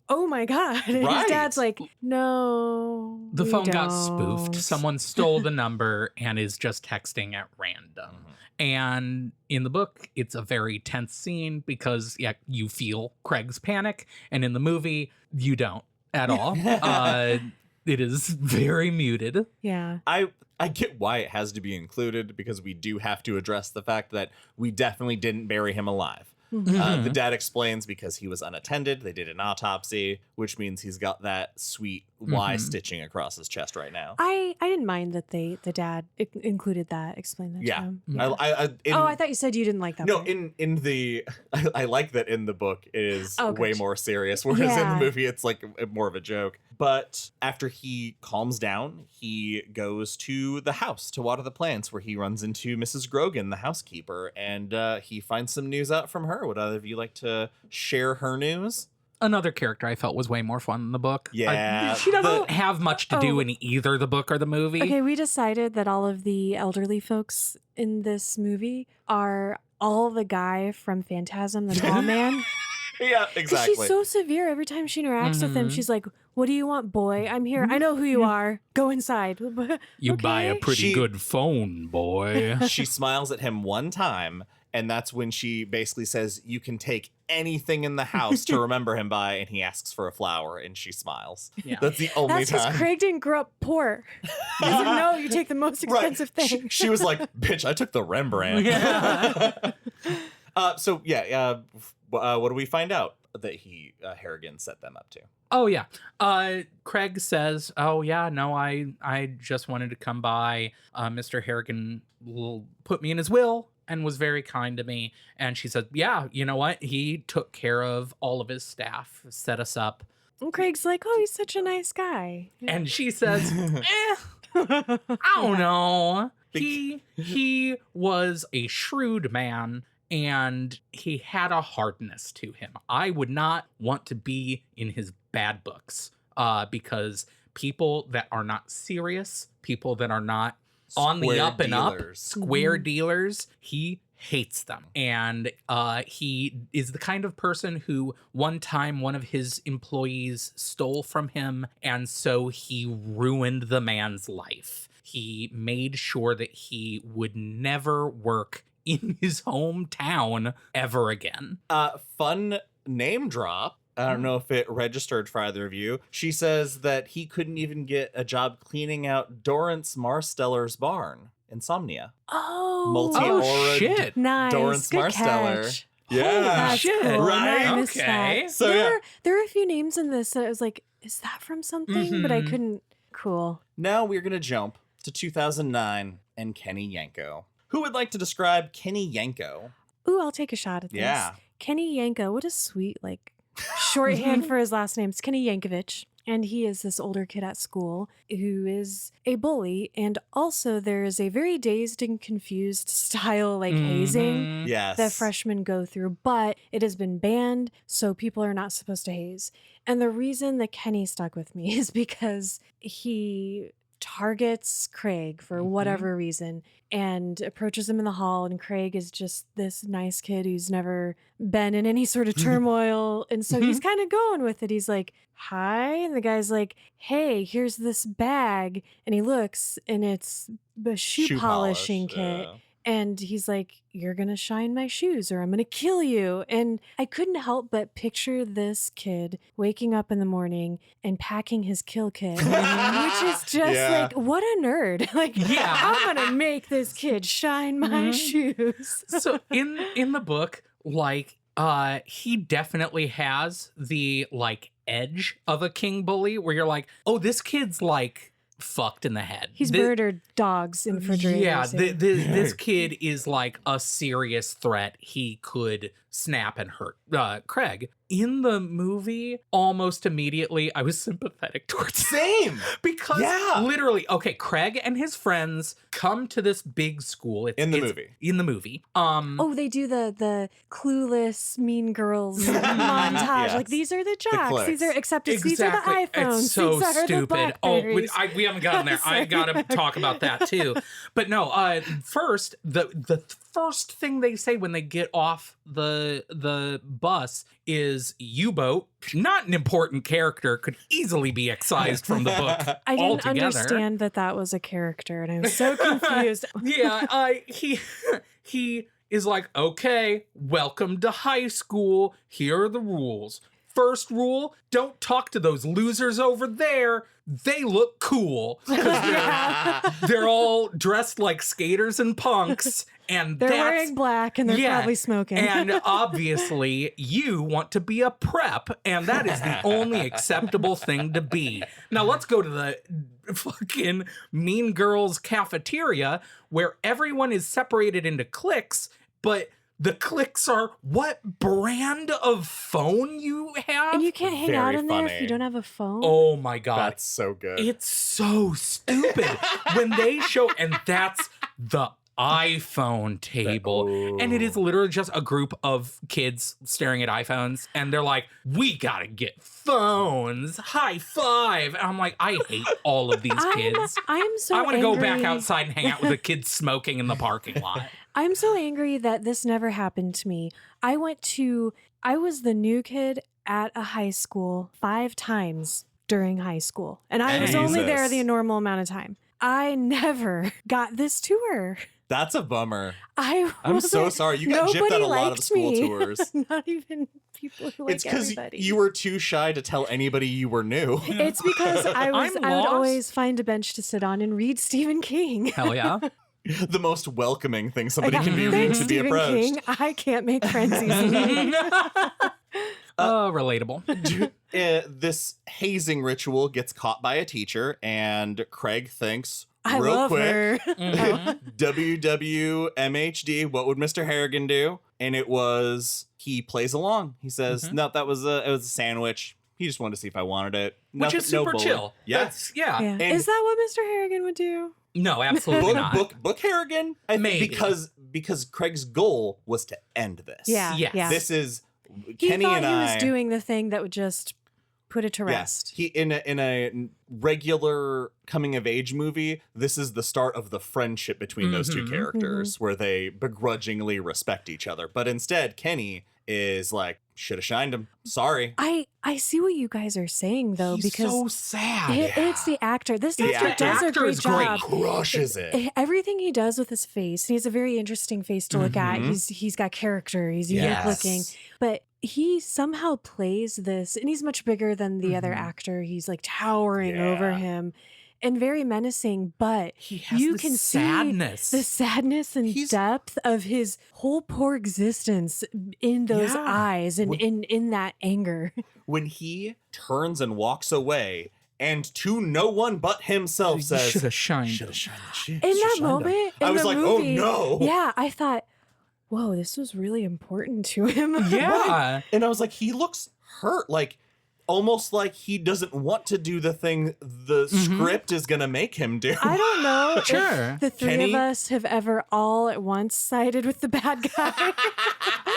oh my God. And Right. his dad's like, no. The we phone got don't." spoofed. Someone stole the number and is just texting at random. And in the book, it's a very tense scene because, you feel Craig's panic. And in the movie, you don't at all. It is very muted. Yeah. I get why it has to be included because we do have to address the fact that we definitely didn't bury him alive. The dad explains because he was unattended. They did an autopsy, which means he's got that sweet Y stitching across his chest right now. I didn't mind that the dad included that, explained that to Yeah. him. I I thought you said you didn't like that. No, part. in the I like that in the book it is way gotcha. more serious, whereas in Yeah. the movie it's like more of a joke. But after he calms down, he goes to the house to water the plants, where he runs into Mrs. Grogan, the housekeeper, and he finds some news out from her. Would either of you like to share her news? Another character I felt was way more fun in the book. Yeah, She doesn't have much to do in either the book or the movie. Okay, we decided that all of the elderly folks in this movie are all the guy from Phantasm, the tall man. Yeah, Because exactly. she's so severe. Every time she interacts with him, she's like, what do you want, boy? I'm here. I know who you are. Go inside. You buy a Okay. pretty good phone, boy. She smiles at him one time, and that's when she basically says, you can take anything in the house to remember him by, and he asks for a flower, and she smiles. Yeah. That's the only That's because time. Craig didn't grow up poor. He doesn't know you take the most expensive Right. thing. She was like, bitch, I took the Rembrandt. What do we find out that Harrigan set them up to? Oh, yeah. Craig says, oh, yeah, no, I just wanted to come by. Mr. Harrigan put me in his will and was very kind to me. And she said, yeah, you know what? He took care of all of his staff, set us up. And Craig's like, oh, he's such a nice guy. And she says, I don't know. He was a shrewd man and he had a hardness to him. I would not want to be in his bad books because people that are not serious, people that are not on the up and up, square dealers, he hates them. And he is the kind of person who one time one of his employees stole from him, and so he ruined the man's life. He made sure that he would never work in his hometown ever again. Fun name drop. I don't know if it registered for either of you. She says that he couldn't even get a job cleaning out Dorrance Marsteller's barn. Insomnia. Oh, Multi-aura shit. nice. Dorrance Good Marsteller. catch. Yeah. That's shit. cool. Right? I missed Okay. that. So, there were a few names in this that I was like, is that from something? But I couldn't. Cool. Now we're going to jump to 2009 and Kenny Yanko. Who would like to describe Kenny Yanko? Ooh, I'll take a shot at this. Yeah. Kenny Yanko, what a sweet, shorthand for his last name. It's Kenny Yankovich. And he is this older kid at school who is a bully. And also there is a very dazed and confused style hazing Yes. that freshmen go through. But it has been banned, so people are not supposed to haze. And the reason that Kenny stuck with me is because he targets Craig for whatever reason and approaches him in the hall, and Craig is just this nice kid who's never been in any sort of turmoil, and so he's kind of going with it. He's like, hi, and the guy's like, hey, here's this bag, and he looks, and it's the shoe polishing kit. And he's like, you're going to shine my shoes or I'm going to kill you. And I couldn't help but picture this kid waking up in the morning and packing his kill kit, which is just what a nerd. I'm going to make this kid shine my shoes. So in the book, he definitely has the edge of a king bully where you're like, oh, this kid's fucked in the head. He's murdered dogs in refrigerators. Yeah, this kid is a serious threat. He could snap and hurt Craig. In the movie, almost immediately, I was sympathetic towards him. Same. Because literally, okay, Craig and his friends come to this big school. In the movie. They do the clueless mean girls montage. Yes. These are the jocks. These are these are the Exactly. iPhones. It's so these are stupid. The We haven't gotten there. I gotta talk about that too. But no, first the first thing they say when they get off the bus is U-boat. Not an important character, could easily be excised from the book. I didn't altogether. understand that was a character, and I was so confused. He is like, okay, welcome to high school. Here are the rules. First rule, don't talk to those losers over there. They look cool because they're all dressed like skaters and punks. And they're wearing black and they're probably smoking. And obviously you want to be a prep, and that is the only acceptable thing to be. Now let's go to the fucking Mean Girls cafeteria where everyone is separated into cliques, but the cliques are what brand of phone you have. And you can't hang Very out in there if funny. you don't have a phone. Oh my God. That's so good. It's so stupid when they show, and that's the iPhone table. And it is literally just a group of kids staring at iPhones, and they're like, we gotta get phones, high five. And I'm like, I hate all of these kids. I want to go back outside and hang out with the kids smoking in the parking lot. I'm so angry that this never happened to me. I was the new kid at a high school 5 times during high school, and I was only there the normal amount of time. I never got this tour. That's a bummer. I'm so sorry. You got gypped at a lot of school tours. Not even people who It's because everybody. you were too shy to tell anybody you were new. It's because I would lost. always find a bench to sit on and read Stephen King. Hell yeah. The most welcoming thing somebody can be Thanks, to be Stephen approached. King. I can't make friends easily. Relatable. This hazing ritual gets caught by a teacher, and Craig thinks, I real love quick, her. WWMHD, what would Mr. Harrigan do? And it was, he plays along. He says, no, it was a sandwich. He just wanted to see if I wanted it. Which is super chill. Yeah. Yeah. And Is that what Mr. Harrigan would do? No, absolutely not. Book Harrigan? I think Maybe. because Craig's goal was to end this. Yeah. Yes. Yeah. This is He Kenny thought and he I. was doing the thing that would just put it to rest. He in a regular coming of age movie, this is the start of the friendship between those two characters where they begrudgingly respect each other. But instead, Kenny is like, should have shined him. Sorry. I see what you guys are saying though, He's because so sad. it's the actor. This The actor does a actor great is great. job. Crushes it. Everything he does with his face, he has a very interesting face to look at. He's got character. He's unique looking, but he somehow plays this, and he's much bigger than the other actor. He's like towering over him and very menacing, but He has you this can sadness. see the sadness and depth of his whole poor existence in those eyes and in that anger. When he turns and walks away and to no one but himself says, should have shined. Should have shined the shit. In that moment, I was the like, movie, oh no. Yeah, I thought, whoa, this was really important to him. Yeah. And I was like, he looks hurt. Like, almost like he doesn't want to do the thing the script is going to make him do. I don't know Sure. if the three Kenny? of us have ever all at once sided with the bad guy.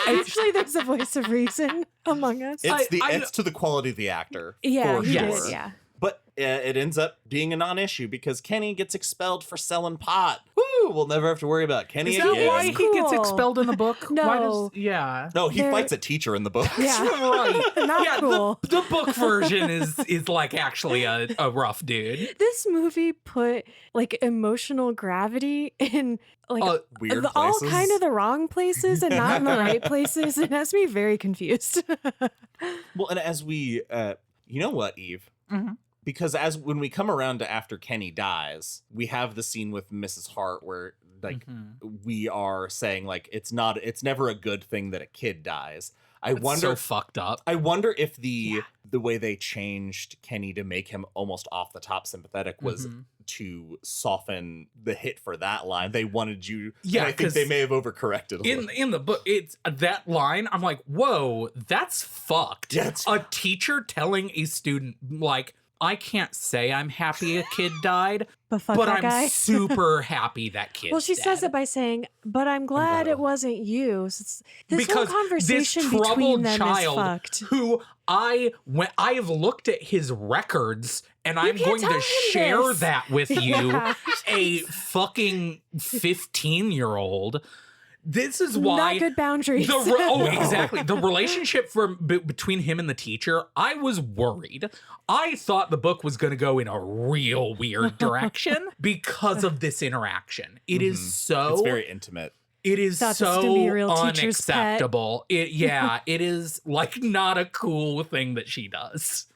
Usually there's a voice of reason among us. It's to the quality of the actor. Yeah, for he sure. did, yeah. But it ends up being a non-issue because Kenny gets expelled for selling pot. Woo! We'll never have to worry about Kenny Is that again. why he gets Cool. expelled in the book? No. Why does, yeah. No, he They're- fights a teacher in the book. Yeah. Right. Not yeah, cool. the book version is like actually a rough dude. This movie put like emotional gravity in like Weird all places. kind of the wrong places and not in the right places. It has me very confused. Well, and as we, you know what, Eve? Mhm. Because when we come around to after Kenny dies, we have the scene with Mrs. Hart where like we are saying like it's never a good thing that a kid dies. I It's wonder so fucked up. I wonder if the way they changed Kenny to make him almost off the top sympathetic was to soften the hit for that line. They wanted you. Yeah, and I think 'cause they may have overcorrected a little. In the book, it's that line. I'm like, whoa, that's fucked. Yeah, it's- a teacher telling a student like, I can't say I'm happy a kid died, But fuck but that I'm guy. super happy that kid. Well, she says it by saying, "But I'm glad it wasn't you." So this whole conversation this between troubled them child is fucked. who I've looked at his records and I'm can't going tell to him share this. that with you, Yeah. a fucking 15-year-old. This is why Not good boundaries. Exactly. The relationship between him and the teacher, I was worried. I thought the book was going to go in a real weird direction because of this interaction. It is so it's very intimate. It is Thought this was gonna be a so real teacher's pet. unacceptable. It is like not a cool thing that she does.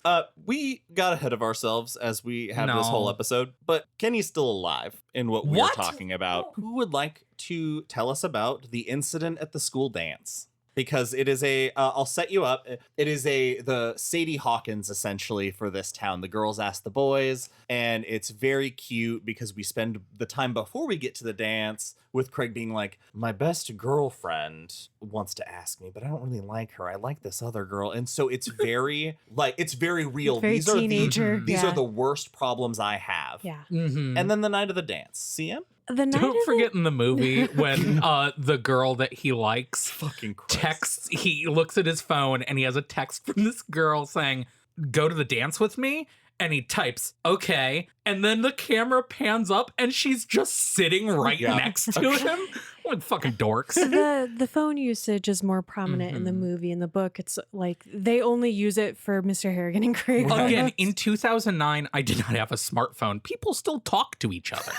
We got ahead of ourselves as we have this whole No. episode, but Kenny's still alive in what we're What? talking about. Who would like to tell us about the incident at the school dance? Because it is I'll set you up. It is the Sadie Hawkins essentially for this town. The girls ask the boys, and it's very cute because we spend the time before we get to the dance with Craig being like, my best girlfriend wants to ask me, but I don't really like her. I like this other girl. And so it's very it's very real. Very These teenager. These Yeah. are the worst problems I have. Yeah. Mhm. And then the night of the dance. CM? The night Don't of forget in the movie when the girl that he likes Fucking Christ. texts, he looks at his phone and he has a text from this girl saying, "Go to the dance with me." And he types, "Okay." And then the camera pans up and she's just sitting right Yeah. next to him. Like fucking dorks. the phone usage is more prominent in the movie. In the book, it's like they only use it for Mr. Harrigan and Craig. Again, in 2009, I did not have a smartphone. People still talk to each other.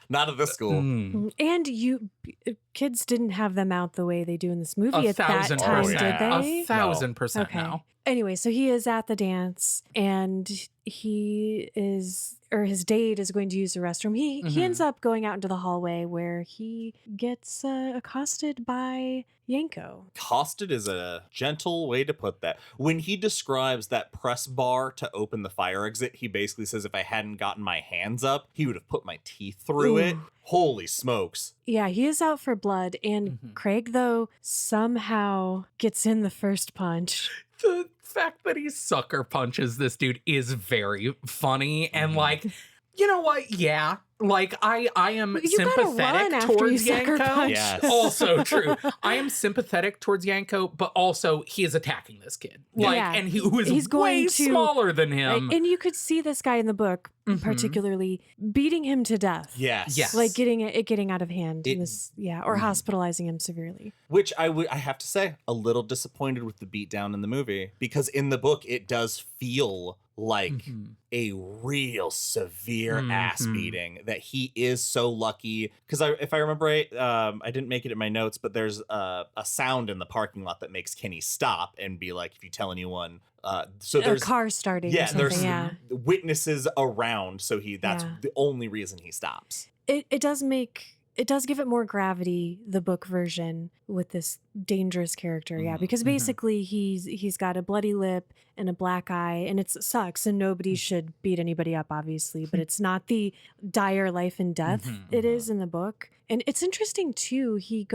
Not at this school. Mm. And kids didn't have them out the way they do in this movie at that 1,000%. time, did Yeah. they? 1,000% Okay. now. Anyway, so he is at the dance and his date is going to use the restroom. He ends up going out into the hallway where he gets accosted by Yanko. Accosted is a gentle way to put that. When he describes that press bar to open the fire exit, he basically says if I hadn't gotten my hands up, he would have put my teeth through it. Holy smokes. Yeah, he is out for blood. And Craig, though, somehow gets in the first punch. The fact that he sucker punches this dude is very funny. And like, you know what? Yeah. Like I am You gotta run sympathetic after you towards sucker Yanko. punch. Yes. Also true. I am sympathetic towards Yanko, but also he is attacking this kid. Like, Yeah. and who is He's going way to- smaller than him. And you could see this guy in the book, particularly beating him to death. Yes. Yes. Like getting out of hand. It- Or hospitalizing him severely. Which I have to say, a little disappointed with the beatdown in the movie, because in the book it does feel like a real severe ass beating that he is so lucky. Because if I remember right, I didn't make it in my notes, but there's a sound in the parking lot that makes Kenny stop and be like, if you tell anyone. So A there's car starting or something, there's yeah. witnesses around, so that's Yeah. the only reason he stops. It does give it more gravity, the book version, with this dangerous character, yeah, because basically he's got a bloody lip and a black eye, and it sucks, and nobody should beat anybody up, obviously, but it's not the dire life and death it is in the book. And it's interesting too, he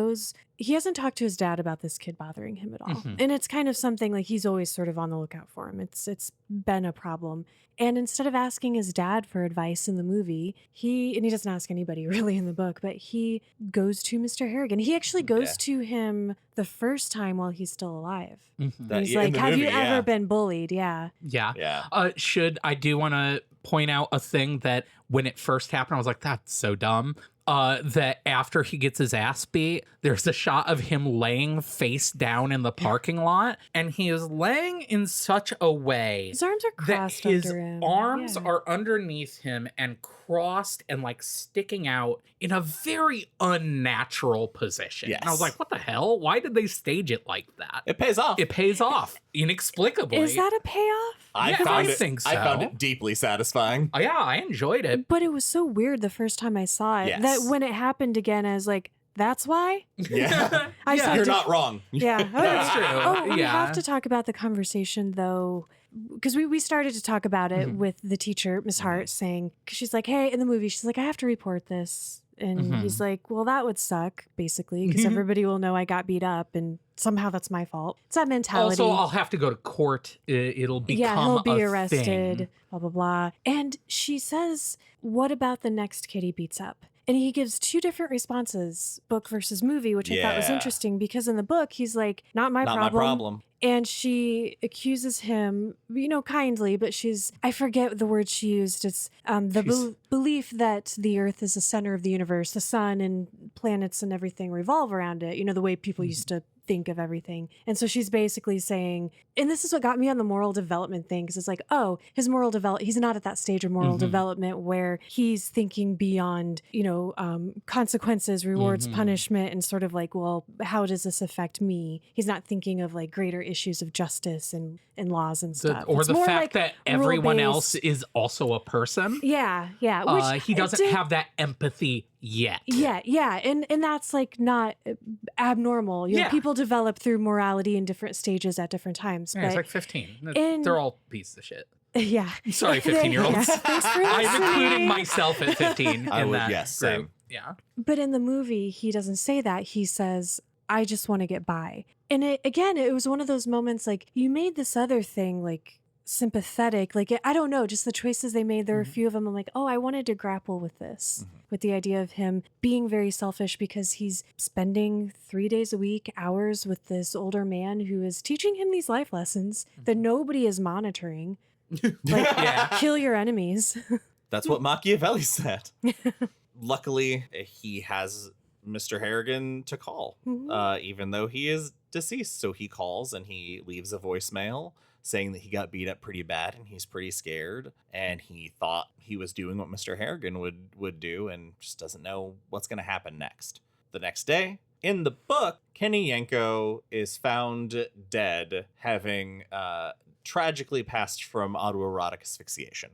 hasn't talked to his dad about this kid bothering him at all. And it's kind of something like he's always sort of on the lookout for him. It's been a problem. And instead of asking his dad for advice in the movie, he doesn't ask anybody really in the book, but he goes to Mr. Harrigan. He actually goes to him the first time while he's still alive. He's like, have you ever been bullied? Yeah. Yeah. I do want to point out a thing that when it first happened, I was like, that's so dumb. That after he gets his ass beat, there's a shot of him laying face down in the parking lot, and he is laying in such a way his arms are crossed that his under him. arms are underneath him and crossed and like sticking out in a very unnatural position. Yes. And I was like, what the hell? Why did they stage it like that? It pays off. It pays off inexplicably. Is that a payoff? I think so. I found it deeply satisfying. Oh, yeah, I enjoyed it. But it was so weird the first time I saw it that when it happened again, I was like, that's why? Yeah. Yeah. You're not wrong. Yeah. That's true. Oh, we Yeah. have to talk about the conversation, though, because we started to talk about it with the teacher, Miss Hart, saying, because she's like, hey, in the movie, she's like, I have to report this. And he's like, well, that would suck, basically, because everybody will know I got beat up, and somehow that's my fault. It's that mentality. Also, I'll have to go to court. It'll become he'll be a arrested, thing. blah, blah, blah. And she says, what about the next kid he beats up? And he gives two different responses, book versus movie, which I thought was interesting, because in the book, he's like, not my problem. And she accuses him, kindly, but I forget the word she used. It's belief that the earth is the center of the universe, the sun and planets and everything revolve around it, the way people used to think of everything. And so she's basically saying, and this is what got me on the moral development thing, because it's like, oh, his moral development, he's not at that stage of moral development where he's thinking beyond, consequences, rewards, punishment, and sort of like, well, how does this affect me? He's not thinking of like greater issues of justice and laws and stuff. Or it's the more fact like that everyone rule-based. else is also a person. Yeah. Which he doesn't have that empathy yet. Yeah. And that's like not abnormal. People develop through morality in different stages at different times. Yeah, but it's like 15. in- They're all pieces of shit. Yeah. Sorry, 15-year-olds. Yeah. Thanks for I'm listening. including myself at 15 in that yes, group. same. Yeah. But in the movie, he doesn't say that. He says, I just want to get by. And it was one of those moments like, you made this other thing like sympathetic. Like, I don't know, just the choices they made. There were a few of them. I'm like, oh, I wanted to grapple with this, with the idea of him being very selfish because he's spending 3 days a week, hours with this older man who is teaching him these life lessons that nobody is monitoring. Like, kill your enemies. That's what Machiavelli said. Luckily, he has Mr. Harrigan to call, even though he is deceased. So he calls and he leaves a voicemail saying that he got beat up pretty bad and he's pretty scared. And he thought he was doing what Mr. Harrigan would do and just doesn't know what's going to happen next. The next day, in the book, Kenny Yanko is found dead, having tragically passed from autoerotic asphyxiation.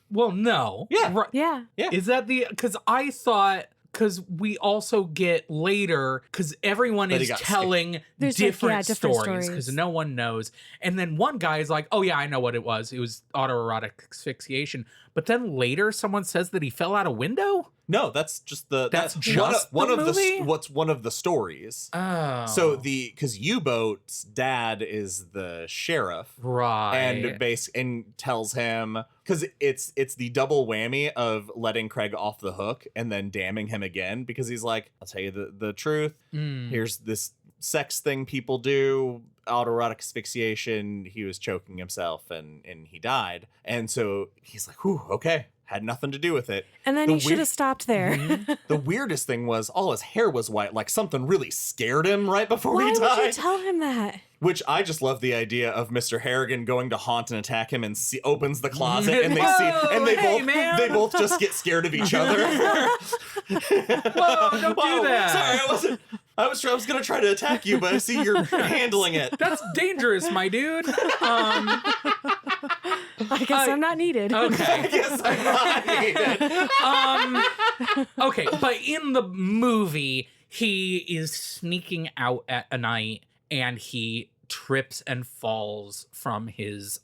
Well, no. Yeah. Right. Yeah. Is that because I thought, because we also get later, because everyone is telling different stories because no one knows. And then one guy is like, oh yeah, I know what it was. It was autoerotic asphyxiation. But then later someone says that he fell out a window? No, that's just That's one the movie? what's one of the stories. Oh. So because U-Boat's dad is the sheriff, right, and tells him, because it's the double whammy of letting Craig off the hook and then damning him again, because he's like, I'll tell you the truth. Here's this sex thing people do, autoerotic asphyxiation. He was choking himself and he died. And so he's like, whew, okay. Had nothing to do with it. And then he should have stopped there. The weirdest thing was all his hair was white, like something really scared him right before Why he died. Why would you tell him that? Which I just love the idea of Mr. Harrigan going to haunt and attack him and opens the closet and they both just get scared of each other. Whoa, don't do that. Sorry, I was gonna try to attack you, but I see you're handling it. That's dangerous, my dude. I guess I'm not needed. Okay. I guess I'm not needed. Okay, but in the movie, He is sneaking out at a night and he trips and falls from his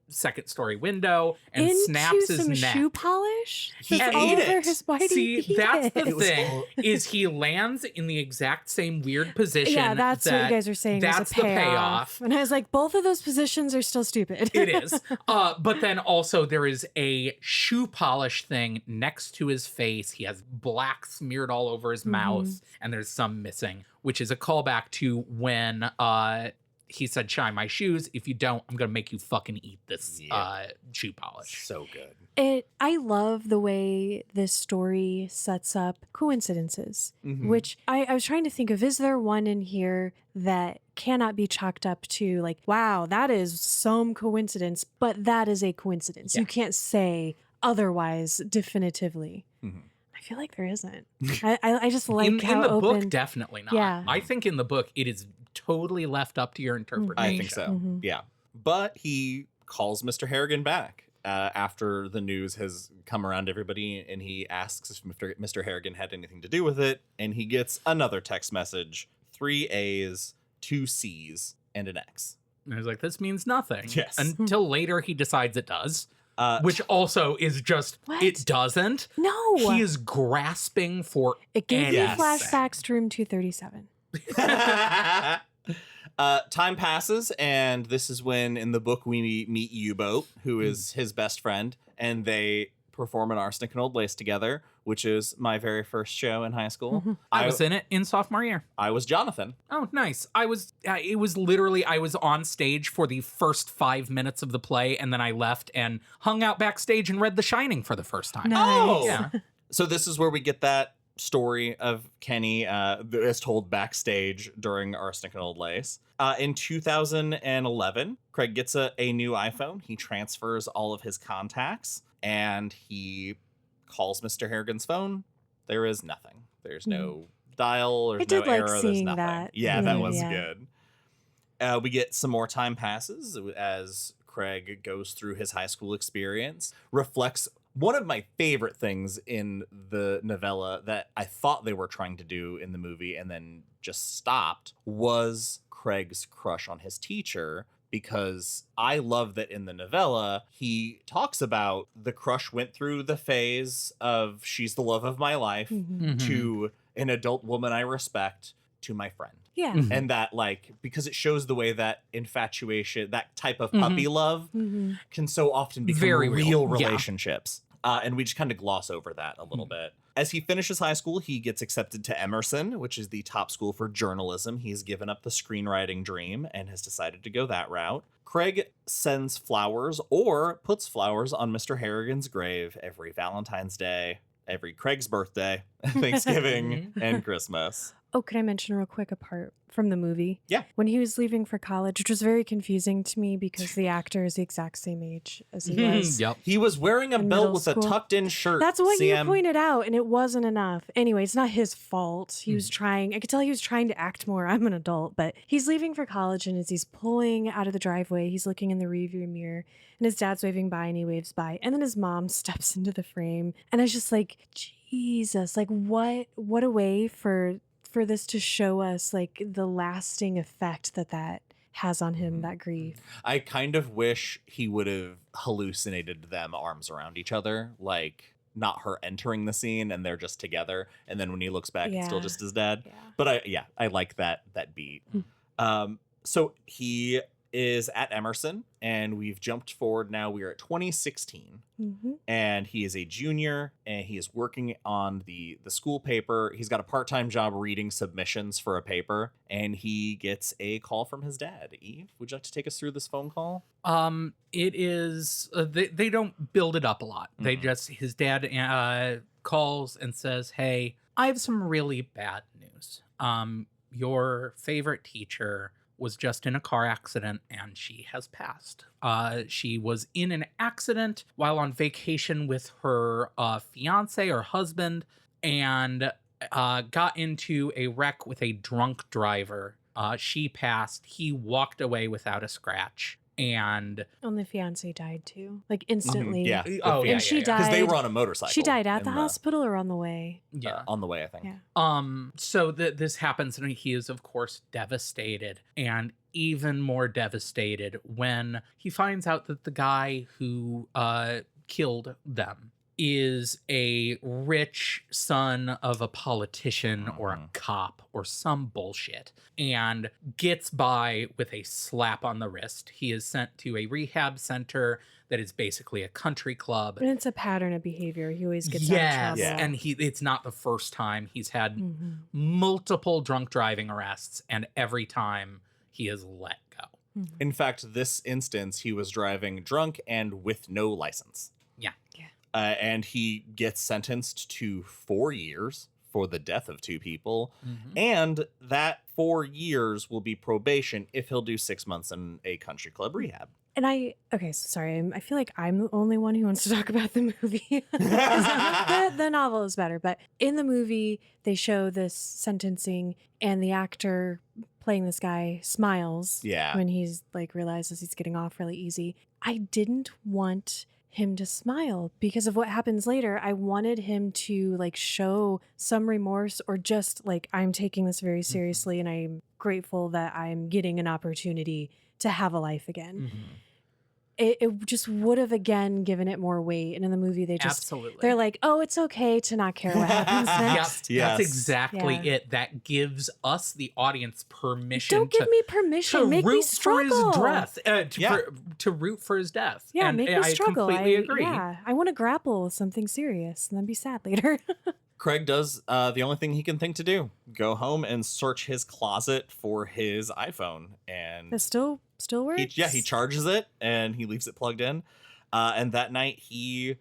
second story window and Into snaps his some neck. shoe polish. He Just ate all over it. his body. See, He that's ate the it. thing, is he lands in the exact same weird position. Yeah, that's what you guys are saying. That's was a the payoff. payoff. And I was like, both of those positions are still stupid. It is. But then also there is a shoe polish thing next to his face. He has black smeared all over his mouth, and there's some missing, which is a callback to when he said, "Shine my shoes. If you don't, I'm gonna make you fucking eat this shoe polish." So good. I love the way this story sets up coincidences, which I was trying to think of, is there one in here that cannot be chalked up to like, wow, that is some coincidence, but that is a coincidence. Yeah. You can't say otherwise definitively. I feel like there isn't. I just like how in the open. book, definitely not. Yeah. I think in the book it is totally left up to your interpretation. I think so. Yeah. But he calls Mr. Harrigan back after the news has come around to everybody, and he asks if Mr. Harrigan had anything to do with it, and he gets another text message, 3 A's, 2 C's, and an X. And I was like, this means nothing. Yes. Until later he decides it does. Which Which also is just, What? it doesn't. No. He is grasping for It gave me Yes. flashbacks to room 237. time passes, and this is when in the book we meet U-Boat, who is his best friend, and they perform an Arsenic and Old Lace together, which is my very first show in high school. I was in it in sophomore year. I was Jonathan. Oh, nice. I was on stage for the first 5 minutes of the play, and then I left and hung out backstage and read The Shining for the first time. Nice. Oh! Yeah. So this is where we get that story of Kenny as told backstage during Arsenic and Old Lace. In 2011, Craig gets a new iPhone. He transfers all of his contacts, and he calls Mr. Harrigan's phone. There is nothing. There's no dial. There's I did no like error. There's seeing nothing. that. Yeah, that was Yeah. good. We get some more time passes as Craig goes through his high school experience, reflects. One of my favorite things in the novella that I thought they were trying to do in the movie and then just stopped was Craig's crush on his teacher, because I love that in the novella, he talks about the crush went through the phase of she's the love of my life to an adult woman I respect to my friend. Yeah. And that, like, because it shows the way that infatuation, that type of puppy love can so often become Very real real. Yeah. relationships. And we just kind of gloss over that a little bit. As he finishes high school, he gets accepted to Emerson, which is the top school for journalism. He's given up the screenwriting dream and has decided to go that route. Craig sends flowers or puts flowers on Mr. Harrigan's grave every Valentine's Day, every Craig's birthday, Thanksgiving, and Christmas. Oh, could I mention real quick a part from the movie? Yeah. When he was leaving for college, which was very confusing to me because the actor is the exact same age as he was. Yep. He was wearing a In belt middle with school. a tucked-in shirt. That's what you Sam. pointed out, and it wasn't enough. Anyway, it's not his fault. He was trying, I could tell he was trying to act more. I'm an adult, but he's leaving for college, and as he's pulling out of the driveway, he's looking in the rearview mirror, and his dad's waving by, and he waves by, and then his mom steps into the frame, and I was just like, Jesus, like what a way for this to show us like the lasting effect that has on him, that grief. I kind of wish he would have hallucinated them arms around each other, like not her entering the scene and they're just together, and then when he looks back it's still Yeah. just his dad. Yeah. But I like that beat. So he is at Emerson, and we've jumped forward now. We are at 2016, and he is a junior, and he is working on the school paper. He's got a part-time job reading submissions for a paper, and he gets a call from his dad. Eve, would you like to take us through this phone call? It is they don't build it up a lot. They just, his dad calls and says, "Hey, I have some really bad news. Your favorite teacher was just in a car accident and she has passed. She was in an accident while on vacation with her fiance or husband, and got into a wreck with a drunk driver. She passed. He walked away without a scratch. And the fiance died too, like instantly. Yeah. And she died because they were on a motorcycle. She died at the hospital or on the way? On the way, I think. Yeah. So this happens, and he is, of course, devastated, and even more devastated when he finds out that the guy who killed them is a rich son of a politician or a cop or some bullshit, and gets by with a slap on the wrist. He is sent to a rehab center that is basically a country club. And it's a pattern of behavior. He always gets out of trouble. Yeah. And it's not the first time. He's had multiple drunk driving arrests, and every time he is let go. In fact, this instance, he was driving drunk and with no license. Yeah. And he gets sentenced to 4 years for the death of 2 people. And that 4 years will be probation if he'll do 6 months in a country club rehab. And I feel like I'm the only one who wants to talk about the movie. the novel is better, but in the movie, they show this sentencing, and the actor playing this guy smiles when he's like realizes he's getting off really easy. I didn't want him to smile because of what happens later. I wanted him to like show some remorse, or just like, I'm taking this very seriously and I'm grateful that I'm getting an opportunity to have a life again. It just would have again given it more weight. And in the movie, they're like, oh, it's okay to not care what happens next. That's exactly it. That gives us, the audience, permission. Don't give me permission. Make me struggle. To root for his death. Yeah, and make me struggle. I completely agree. Yeah, I want to grapple with something serious and then be sad later. Craig does the only thing he can think to do: go home and search his closet for his iPhone. And it still works? He charges it and he leaves it plugged in. And that night he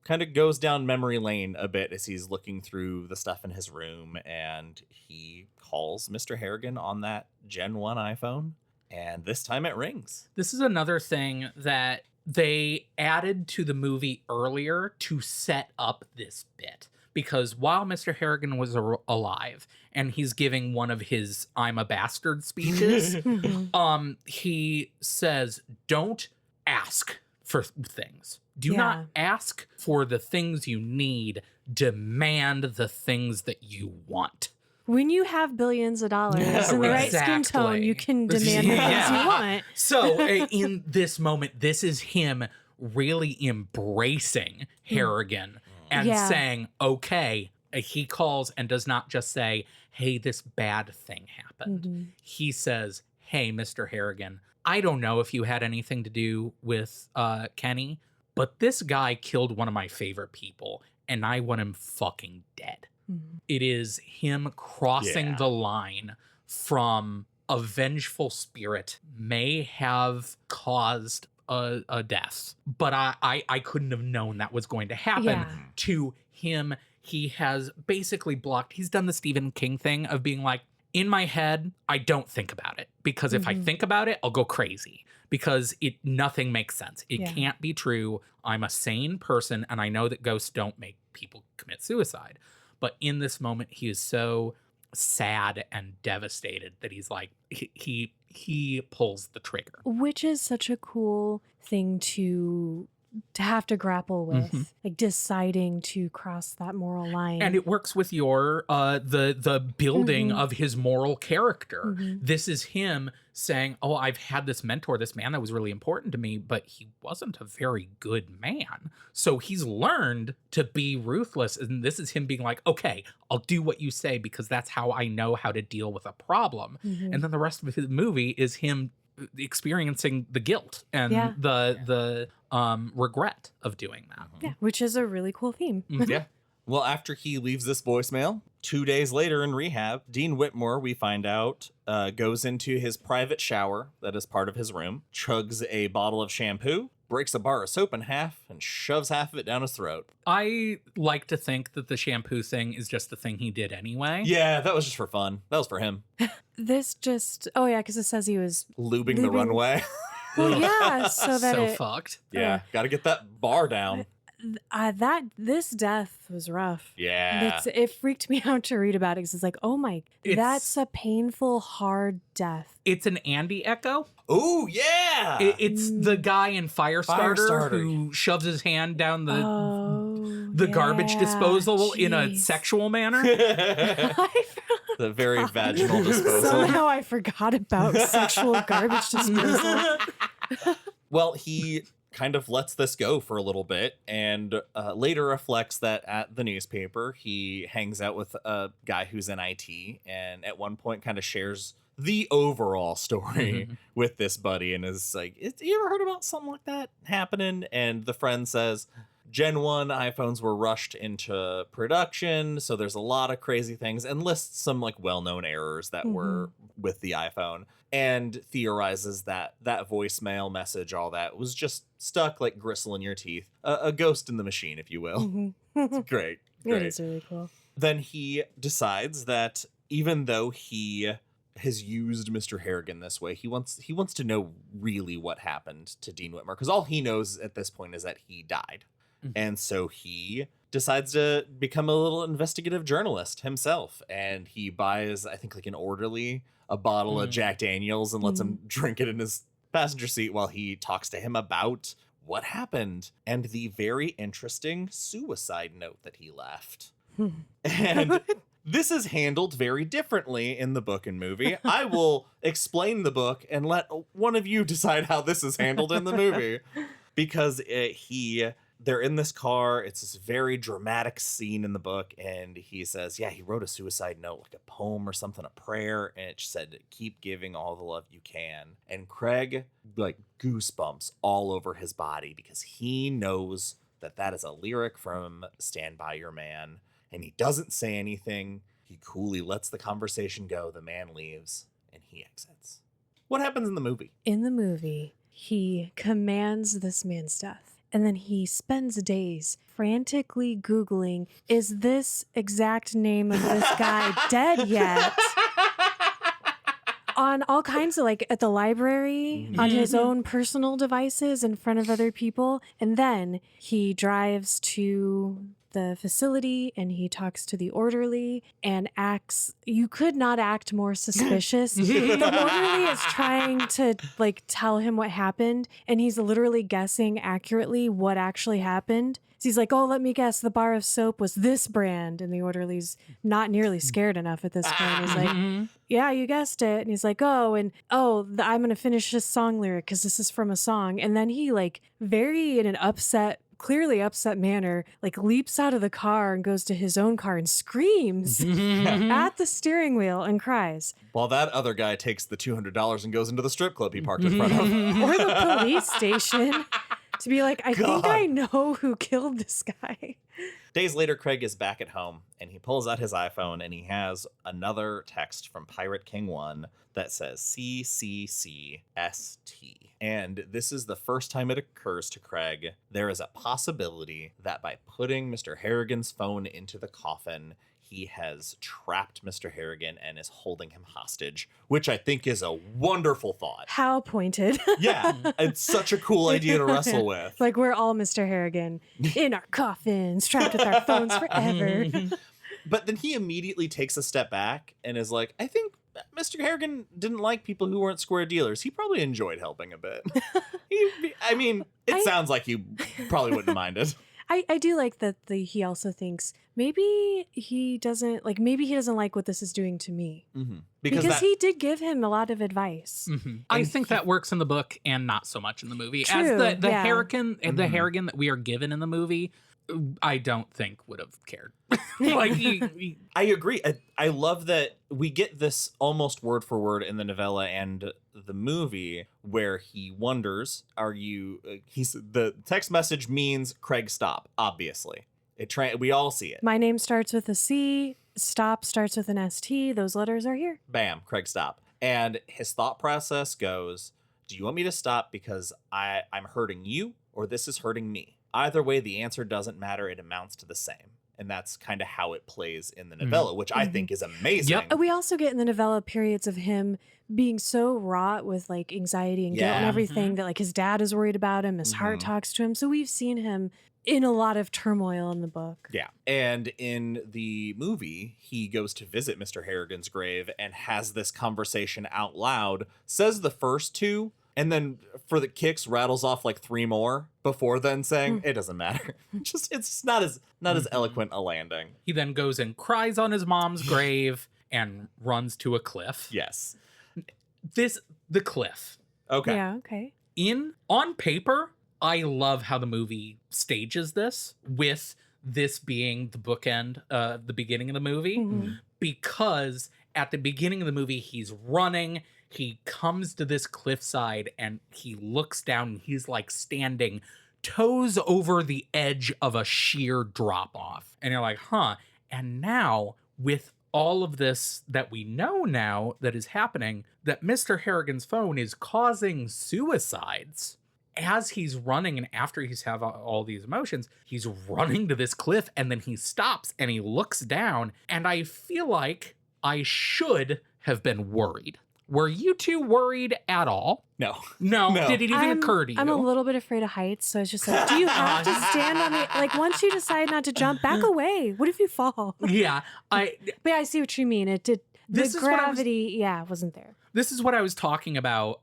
kind of goes down memory lane a bit as he's looking through the stuff in his room, and he calls Mr. Harrigan on that Gen 1 iPhone, and this time it rings. This is another thing that they added to the movie earlier to set up this bit. Because while Mr. Harrigan was alive and he's giving one of his "I'm a bastard" speeches, he says, don't ask for things. Do not ask for the things you need. Demand the things that you want. When you have billions of dollars and the right skin tone, you can demand the things you want. So in this moment, this is him really embracing Harrigan. And saying, okay, he calls and does not just say, hey, this bad thing happened. He says, hey, Mr. Harrigan, I don't know if you had anything to do with Kenny, but this guy killed one of my favorite people, and I want him fucking dead. It is him crossing the line from a vengeful spirit may have caused a death, but I couldn't have known that was going to happen. To him, he has basically blocked. He's done the Stephen King thing of being like, in my head, I don't think about it, because if I think about it, I'll go crazy, because nothing makes sense. It can't be true. I'm a sane person, and I know that ghosts don't make people commit suicide. But in this moment, he is so sad and devastated that he's like, he pulls the trigger. Which is such a cool thing to have to grapple with, like deciding to cross that moral line. And it works with your the building of his moral character. This is him saying, oh, I've had this mentor, this man that was really important to me, but he wasn't a very good man. So he's learned to be ruthless. And this is him being like, okay, I'll do what you say, because that's how I know how to deal with a problem. And then the rest of his movie is him experiencing the guilt and the regret of doing that. Yeah, which is a really cool theme. Well, after he leaves this voicemail, 2 days later in rehab, Dean Whitmore, we find out, goes into his private shower that is part of his room, chugs a bottle of shampoo, breaks a bar of soap in half, and shoves half of it down his throat. I like to think that the shampoo thing is just the thing he did anyway. Yeah, that was just for fun. That was for him. This just, because it says he was lubing the runway. Well, yeah, so that fucked. Yeah, got to get that bar down. This death was rough. Yeah. It freaked me out to read about it because it's like, oh my, It's- that's a painful, hard death. It's an Andy echo. Oh, yeah. It's the guy in Firestarter Firestarter. who shoves his hand down the Yeah, garbage disposal in a jeez. sexual manner. The very vaginal disposal. Somehow I forgot about sexual garbage disposal. Well, he kind of lets this go for a little bit and later reflects that at the newspaper, he hangs out with a guy who's in IT and at one point kind of shares the overall story with this buddy and is like, you ever heard about something like that happening? And the friend says, Gen 1 iPhones were rushed into production, so there's a lot of crazy things, and lists some like well-known errors that were with the iPhone, and theorizes that that voicemail message, all that, was just stuck like gristle in your teeth, a ghost in the machine, if you will. It's great. It is really cool. Then he decides that even though he has used Mr. Harrigan this way, he wants to know really what happened to Dean Whitmer, because all he knows at this point is that he died. And so he decides to become a little investigative journalist himself. And he buys, I think, like an orderly, a bottle of Jack Daniels and lets him drink it in his passenger seat while he talks to him about what happened and the very interesting suicide note that he left. And this is handled very differently in the book and movie. I will explain the book and let one of you decide how this is handled in the movie. Because they're in this car. It's this very dramatic scene in the book. And he says, yeah, he wrote a suicide note, like a poem or something, a prayer. And it said, keep giving all the love you can. And Craig, like goosebumps all over his body because he knows that that is a lyric from Stand By Your Man. And he doesn't say anything. He coolly lets the conversation go. The man leaves and he exits. What happens in the movie? In the movie, he commands this man's death. And then he spends days frantically Googling, is this exact name of this guy dead yet? On all kinds of, like, at the library, on his own personal devices in front of other people. And then he drives to the facility and he talks to the orderly and acts, you could not act more suspicious. The orderly is trying to like tell him what happened and he's literally guessing accurately what actually happened. So he's like, oh, let me guess, the bar of soap was this brand. And the orderly's not nearly scared enough at this point. He's like, yeah, you guessed it. And he's like, I'm going to finish this song lyric because this is from a song. And then he like very in an clearly upset manner, like leaps out of the car and goes to his own car and screams at the steering wheel and cries. While that other guy takes the $200 and goes into the strip club he parked in front of. Or the police station to be like, I think I know who killed this guy. Days later, Craig is back at home and he pulls out his iPhone and he has another text from Pirate King 1 that says CCCST. And this is the first time it occurs to Craig. There is a possibility that by putting Mr. Harrigan's phone into the coffin, he has trapped Mr. Harrigan and is holding him hostage, which I think is a wonderful thought. How pointed. Yeah, it's such a cool idea to wrestle with. Like we're all Mr. Harrigan in our coffins, trapped with our phones forever. But then he immediately takes a step back and is like, I think Mr. Harrigan didn't like people who weren't square dealers. He probably enjoyed helping a bit. It sounds like he probably wouldn't mind it. I do like that he also thinks maybe he doesn't like what this is doing to me. Mm-hmm. Because he did give him a lot of advice. I think that works in the book and not so much in the movie. True, As the yeah. Harrigan and the Harrigan that we are given in the movie, I don't think would have cared. Like I agree. I love that we get this almost word for word in the novella and the movie where he wonders, the text message means Craig stop, obviously. We all see it. My name starts with a C, stop starts with an ST, those letters are here. Bam, Craig stop. And his thought process goes, do you want me to stop because I'm hurting you or this is hurting me? Either way, the answer doesn't matter. It amounts to the same. And that's kind of how it plays in the novella, which I think is amazing. Yep. We also get in the novella periods of him being so wrought with like anxiety and guilt and Yeah. everything that like his dad is worried about him, his heart talks to him. So we've seen him in a lot of turmoil in the book. Yeah. And in the movie, he goes to visit Mr. Harrigan's grave and has this conversation out loud, says the first two, and then for the kicks rattles off like three more before then saying, it doesn't matter. It's not as eloquent a landing. He then goes and cries on his mom's grave and runs to a cliff. Yes. The cliff. Okay. Yeah, okay. On paper, I love how the movie stages this, with this being the bookend, the beginning of the movie, because at the beginning of the movie, he's running, he comes to this cliffside and he looks down and he's like standing toes over the edge of a sheer drop off. And you're like, huh. And now with all of this that we know now that is happening, that Mr. Harrigan's phone is causing suicides. As he's running and after he's have all these emotions, he's running to this cliff and then he stops and he looks down. And I feel like I should have been worried. Were you two worried at all? No. No. Did it even occur to you? I'm a little bit afraid of heights, so it's just like, do you have to stand on the, like once you decide not to jump, back away. What if you fall? Yeah. But yeah, I see what you mean. It did. This The is what I was- gravity, wasn't there. This is what I was talking about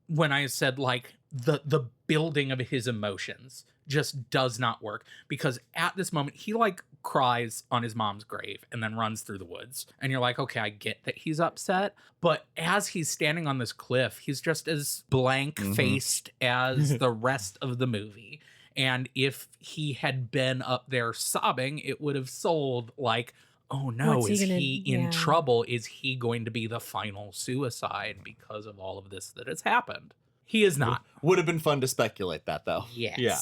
when I said like the building of his emotions just does not work, because at this moment he like cries on his mom's grave and then runs through the woods and you're like, okay, I get that he's upset, but as he's standing on this cliff, he's just as blank faced as the rest of the movie. And if he had been up there sobbing, it would have sold like, oh no, What's he is gonna- he in yeah. trouble? Is he going to be the final suicide because of all of this that has happened? He is not. Would have been fun to speculate that, though. Yes. Yeah.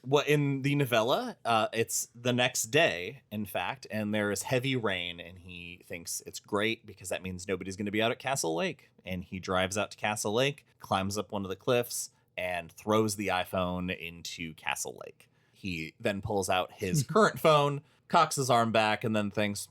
Well, in the novella, it's the next day, in fact, and there is heavy rain, and he thinks it's great because that means nobody's going to be out at Castle Lake. And he drives out to Castle Lake, climbs up one of the cliffs, and throws the iPhone into Castle Lake. He then pulls out his current phone, cocks his arm back, and then thinks,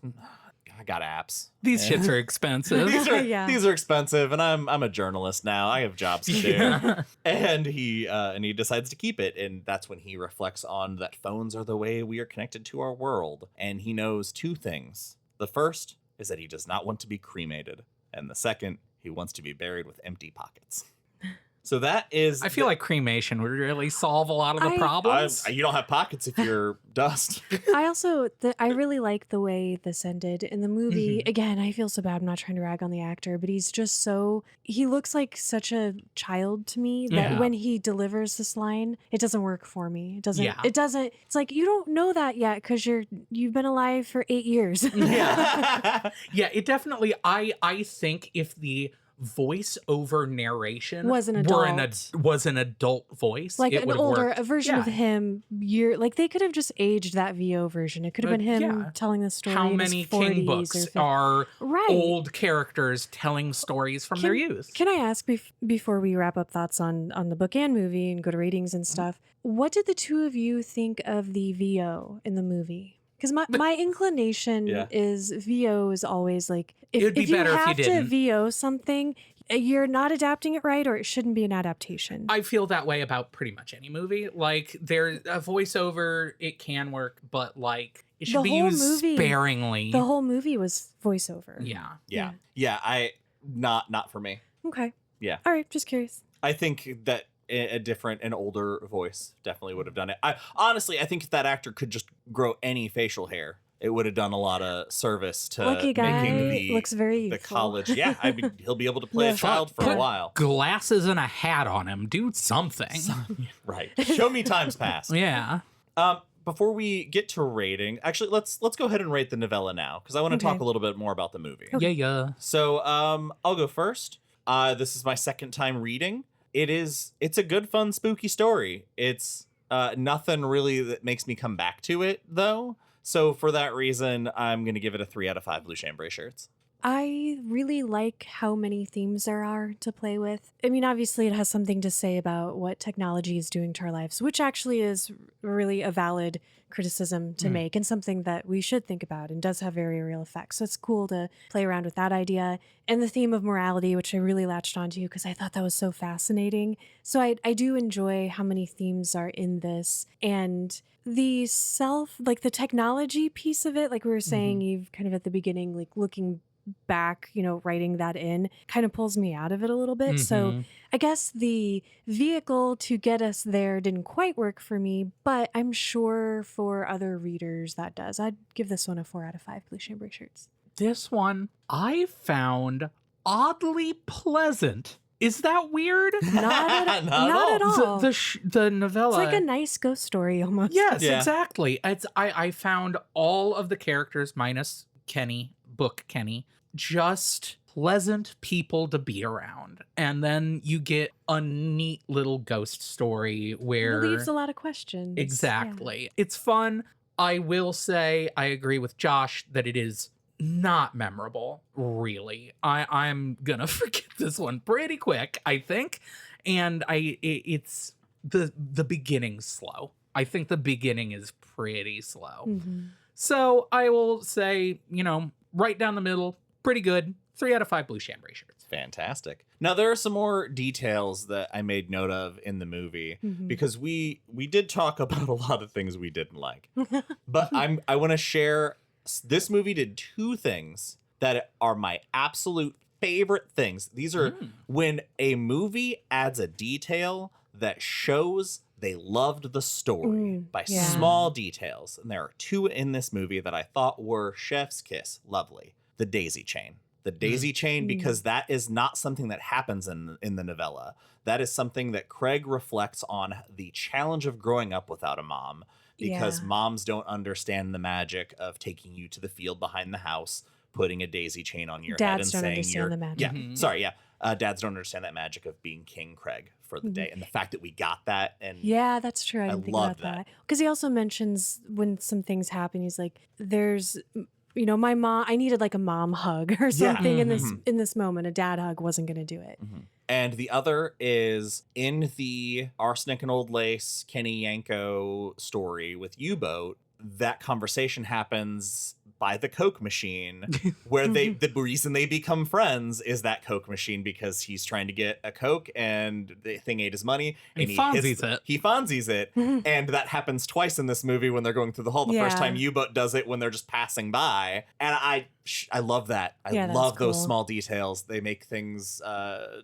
I got apps. These shits are expensive. Yeah. These are expensive, and I'm a journalist now. I have jobs to do. Yeah. And he decides to keep it, and that's when he reflects on that phones are the way we are connected to our world. And he knows two things. The first is that he does not want to be cremated, and the second, he wants to be buried with empty pockets. So that is. I feel like cremation would really solve a lot of the problems. You don't have pockets if you're dust. I really like the way this ended in the movie. Again, I feel so bad. I'm not trying to rag on the actor, but he's just he looks like such a child to me that Yeah. when he delivers this line, it doesn't work for me. It doesn't, Yeah. it's like, you don't know that yet because you've been alive for 8 years. Yeah. Yeah, it definitely, I think if the voiceover narration Was an was an adult voice, Like it an would have older worked. a version of Yeah. him, like they could have just aged that VO version. It could have been him yeah. telling the story. How in his many 40s King or books 50s. are Right. old characters telling stories from their youth? Can I ask before we wrap up thoughts on the book and movie and go to ratings and stuff? What did the two of you think of the VO in the movie? Because my inclination is VO is always like, It would be if you better if you have to didn't. VO something, you're not adapting it right, or it shouldn't be an adaptation. I feel that way about pretty much any movie. Like, there's a voiceover, it can work, but like it should The be whole used movie- sparingly. The whole movie was voiceover. Yeah. Yeah. Not for me. Okay. Yeah. All right. Just curious. I think that an older voice definitely would have done it. I think if that actor could just grow any facial hair, it would have done a lot of service to Lucky guy making the looks very the youthful. college. Yeah, he'll be able to play a Yeah. child for a Put while. Glasses and a hat on him. Do something. Right. Show me times past. Yeah. Before we get to rating, actually, let's go ahead and rate the novella now, because I want to talk Okay. a little bit more about the movie. Yeah. So I'll go first. This is my second time reading. It's a good, fun, spooky story. It's nothing really that makes me come back to it, though. So for that reason, I'm going to give it a 3 out of 5 blue chambray shirts. I really like how many themes there are to play with. I mean, obviously, it has something to say about what technology is doing to our lives, which actually is really a valid criticism to make and something that we should think about and does have very real effects. So it's cool to play around with that idea. And the theme of morality, which I really latched onto because I thought that was so fascinating. So I do enjoy how many themes are in this. And the the technology piece of it, like we were saying, Eve, kind of at the beginning, like looking back, writing that in kind of pulls me out of it a little bit. So I guess the vehicle to get us there didn't quite work for me, but I'm sure for other readers that does. I'd give this one a 4 out of 5 blue chambray shirts. This one I found oddly pleasant. Is that weird? Not at all. The novella. It's like a nice ghost story almost. Yes, exactly. I found all of the characters minus Kenny, Book Kenny, just pleasant people to be around. And then you get a neat little ghost story where... It leaves a lot of questions. Exactly. Yeah. It's fun. I will say I agree with Josh that it is not memorable, really. I'm gonna forget this one pretty quick, I think. And it's the beginning's slow. I think the beginning is pretty slow. So I will say, right down the middle, pretty good. 3 out of 5 blue chambray shirts. Fantastic. Now, there are some more details that I made note of in the movie because we did talk about a lot of things we didn't like. But I want to share, this movie did 2 things that are my absolute favorite things. These are when a movie adds a detail that shows they loved the story by small details. And there are 2 in this movie that I thought were chef's kiss. Lovely. The daisy chain. The daisy chain, because that is not something that happens in the novella. That is something that Craig reflects on the challenge of growing up without a mom, because moms don't understand the magic of taking you to the field behind the house, putting a daisy chain on your head and saying you're... The magic. Dads don't understand that magic of being King Craig for the day. And the fact that we got that. And yeah, that's true. I didn't think about that. Because he also mentions when some things happen, he's like, there's... my mom, I needed like a mom hug or something in this moment. A dad hug wasn't going to do it. And the other is in the Arsenic and Old Lace, Kenny Yanko story with U-Boat, that conversation happens by the Coke machine where the reason they become friends is that Coke machine, because he's trying to get a Coke and the thing ate his money. And he Fonzies it. He Fonzies it. And that happens twice in this movie when they're going through the hall. The first time U-Boat does it when they're just passing by. And I love that. I love those small details. They make things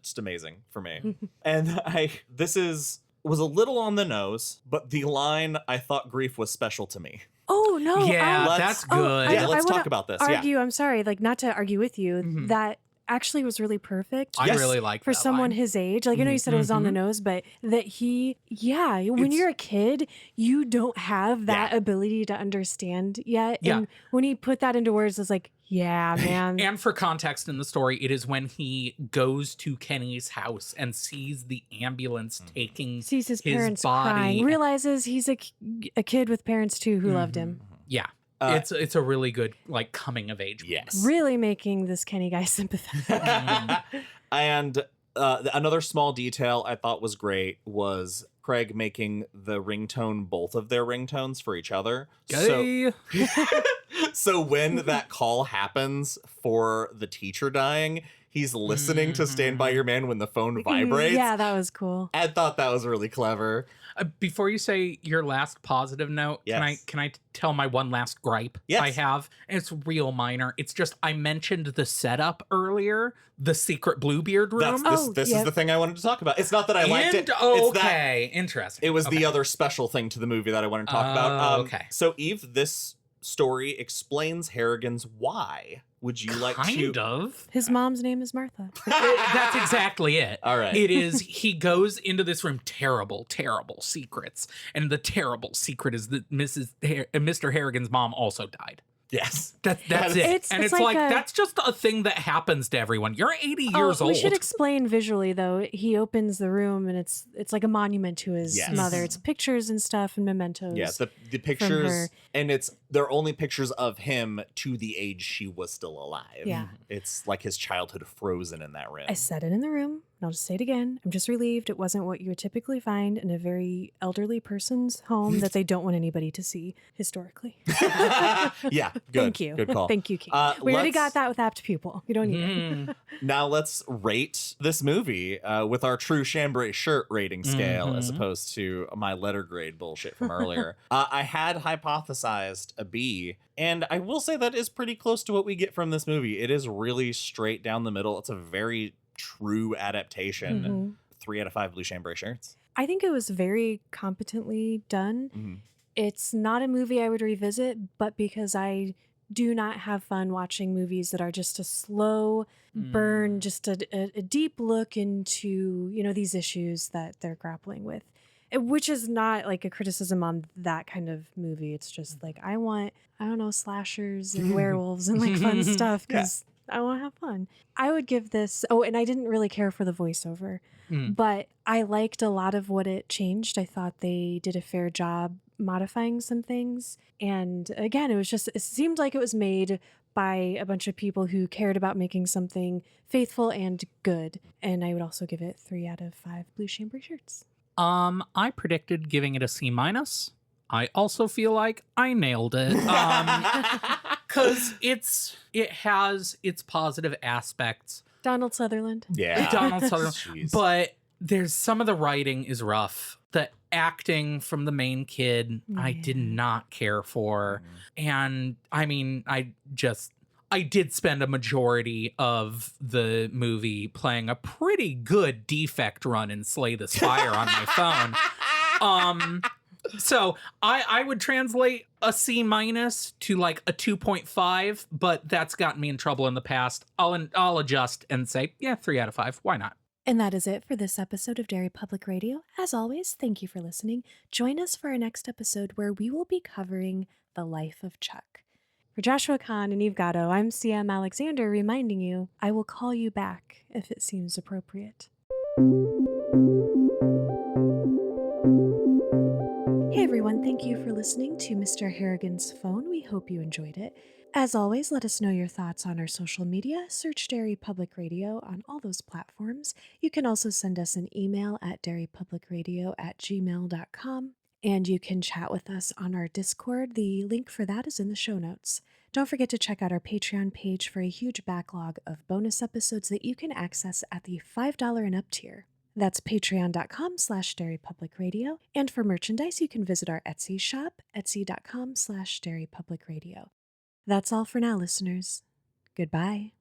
just amazing for me. And this was a little on the nose, but the line, I thought grief was special to me. Oh, no. Yeah, that's good. Let's talk about this. I'm sorry, not to argue with you. That actually was really perfect. I really like for that someone line. his age. Like, I know you said it was on the nose, but that when you're a kid, you don't have that ability to understand yet. Yeah. And when he put that into words, it's like, yeah, man. And for context in the story, it is when he goes to Kenny's house and sees the ambulance taking sees his his parents body. crying, realizes he's a kid with parents too who loved him. Yeah. It's a really good coming of age. Yes. Really making this Kenny guy sympathetic. And another small detail I thought was great was Craig making the ringtone both of their ringtones for each other. So when that call happens for the teacher dying, he's listening to Stand By Your Man when the phone vibrates. Yeah, that was cool. I thought that was really clever. Before you say your last positive note, can I tell my one last gripe I have? And it's real minor. It's just I mentioned the setup earlier, the secret Bluebeard room. This is the thing I wanted to talk about. It's not that I liked it. Interesting. It was the other special thing to the movie that I wanted to talk about. Okay. So Eve, this story explains Harrigan's why. Would you like to? Kind of. His mom's name is Martha. That's exactly it. All right. It is, he goes into this room, terrible, terrible secrets. And the terrible secret is that Mr. Harrigan's mom also died. Yes. That's it. It's It's like a- that's just a thing that happens to everyone. You're 80 years old. We should explain visually, though. He opens the room, and it's like a monument to his Yes. mother. It's pictures and stuff and mementos. Yeah, the pictures, and they're only pictures of him to the age she was still alive. Yeah. It's like his childhood frozen in that room. I said it in the room, and I'll just say it again. I'm just relieved it wasn't what you would typically find in a very elderly person's home that they don't want anybody to see historically. Yeah, good. Thank you. Good call. Thank you, Keith. We already got that with apt pupil. You don't need it. Now let's rate this movie with our true chambray shirt rating scale as opposed to my letter grade bullshit from earlier. I had hypothesized a B, and I will say that is pretty close to what we get from this movie. It is really straight down the middle. It's a very true adaptation. 3 out of 5 blue chambray shirts. I think it was very competently done. It's not a movie I would revisit, but because I do not have fun watching movies that are just a slow burn, just a deep look into, these issues that they're grappling with, which is not like a criticism on that kind of movie. It's just like, I want, slashers and werewolves and like fun stuff because I want to have fun. I would give this, and I didn't really care for the voiceover, but I liked a lot of what it changed. I thought they did a fair job modifying some things. And again, it seemed like it was made by a bunch of people who cared about making something faithful and good. And I would also give it 3 out of 5 blue chambray shirts. I predicted giving it a C-. I also feel like I nailed it. Because it has its positive aspects. Donald Sutherland. Yeah. Donald Sutherland. Jeez. But there's some of the writing is rough. The acting from the main kid, I did not care for. And I mean, I did spend a majority of the movie playing a pretty good defect run in Slay the Spire on my phone. So I would translate a C- to like a 2.5, but that's gotten me in trouble in the past. I'll adjust and say, 3 out of 5. Why not? And that is it for this episode of Derry Public Radio. As always, thank you for listening. Join us for our next episode where we will be covering the life of Chuck. For Joshua Kahn and Eve Gatto, I'm CM Alexander reminding you, I will call you back if it seems appropriate. Hey everyone, thank you for listening to Mr. Harrigan's Phone. We hope you enjoyed it. As always, let us know your thoughts on our social media. Search Derry Public Radio on all those platforms. You can also send us an email at derrypublicradio@gmail.com. And you can chat with us on our Discord. The link for that is in the show notes. Don't forget to check out our Patreon page for a huge backlog of bonus episodes that you can access at the $5 and up tier. That's patreon.com/derrypublicradio. And for merchandise, you can visit our Etsy shop, etsy.com/derrypublicradio. That's all for now, listeners. Goodbye.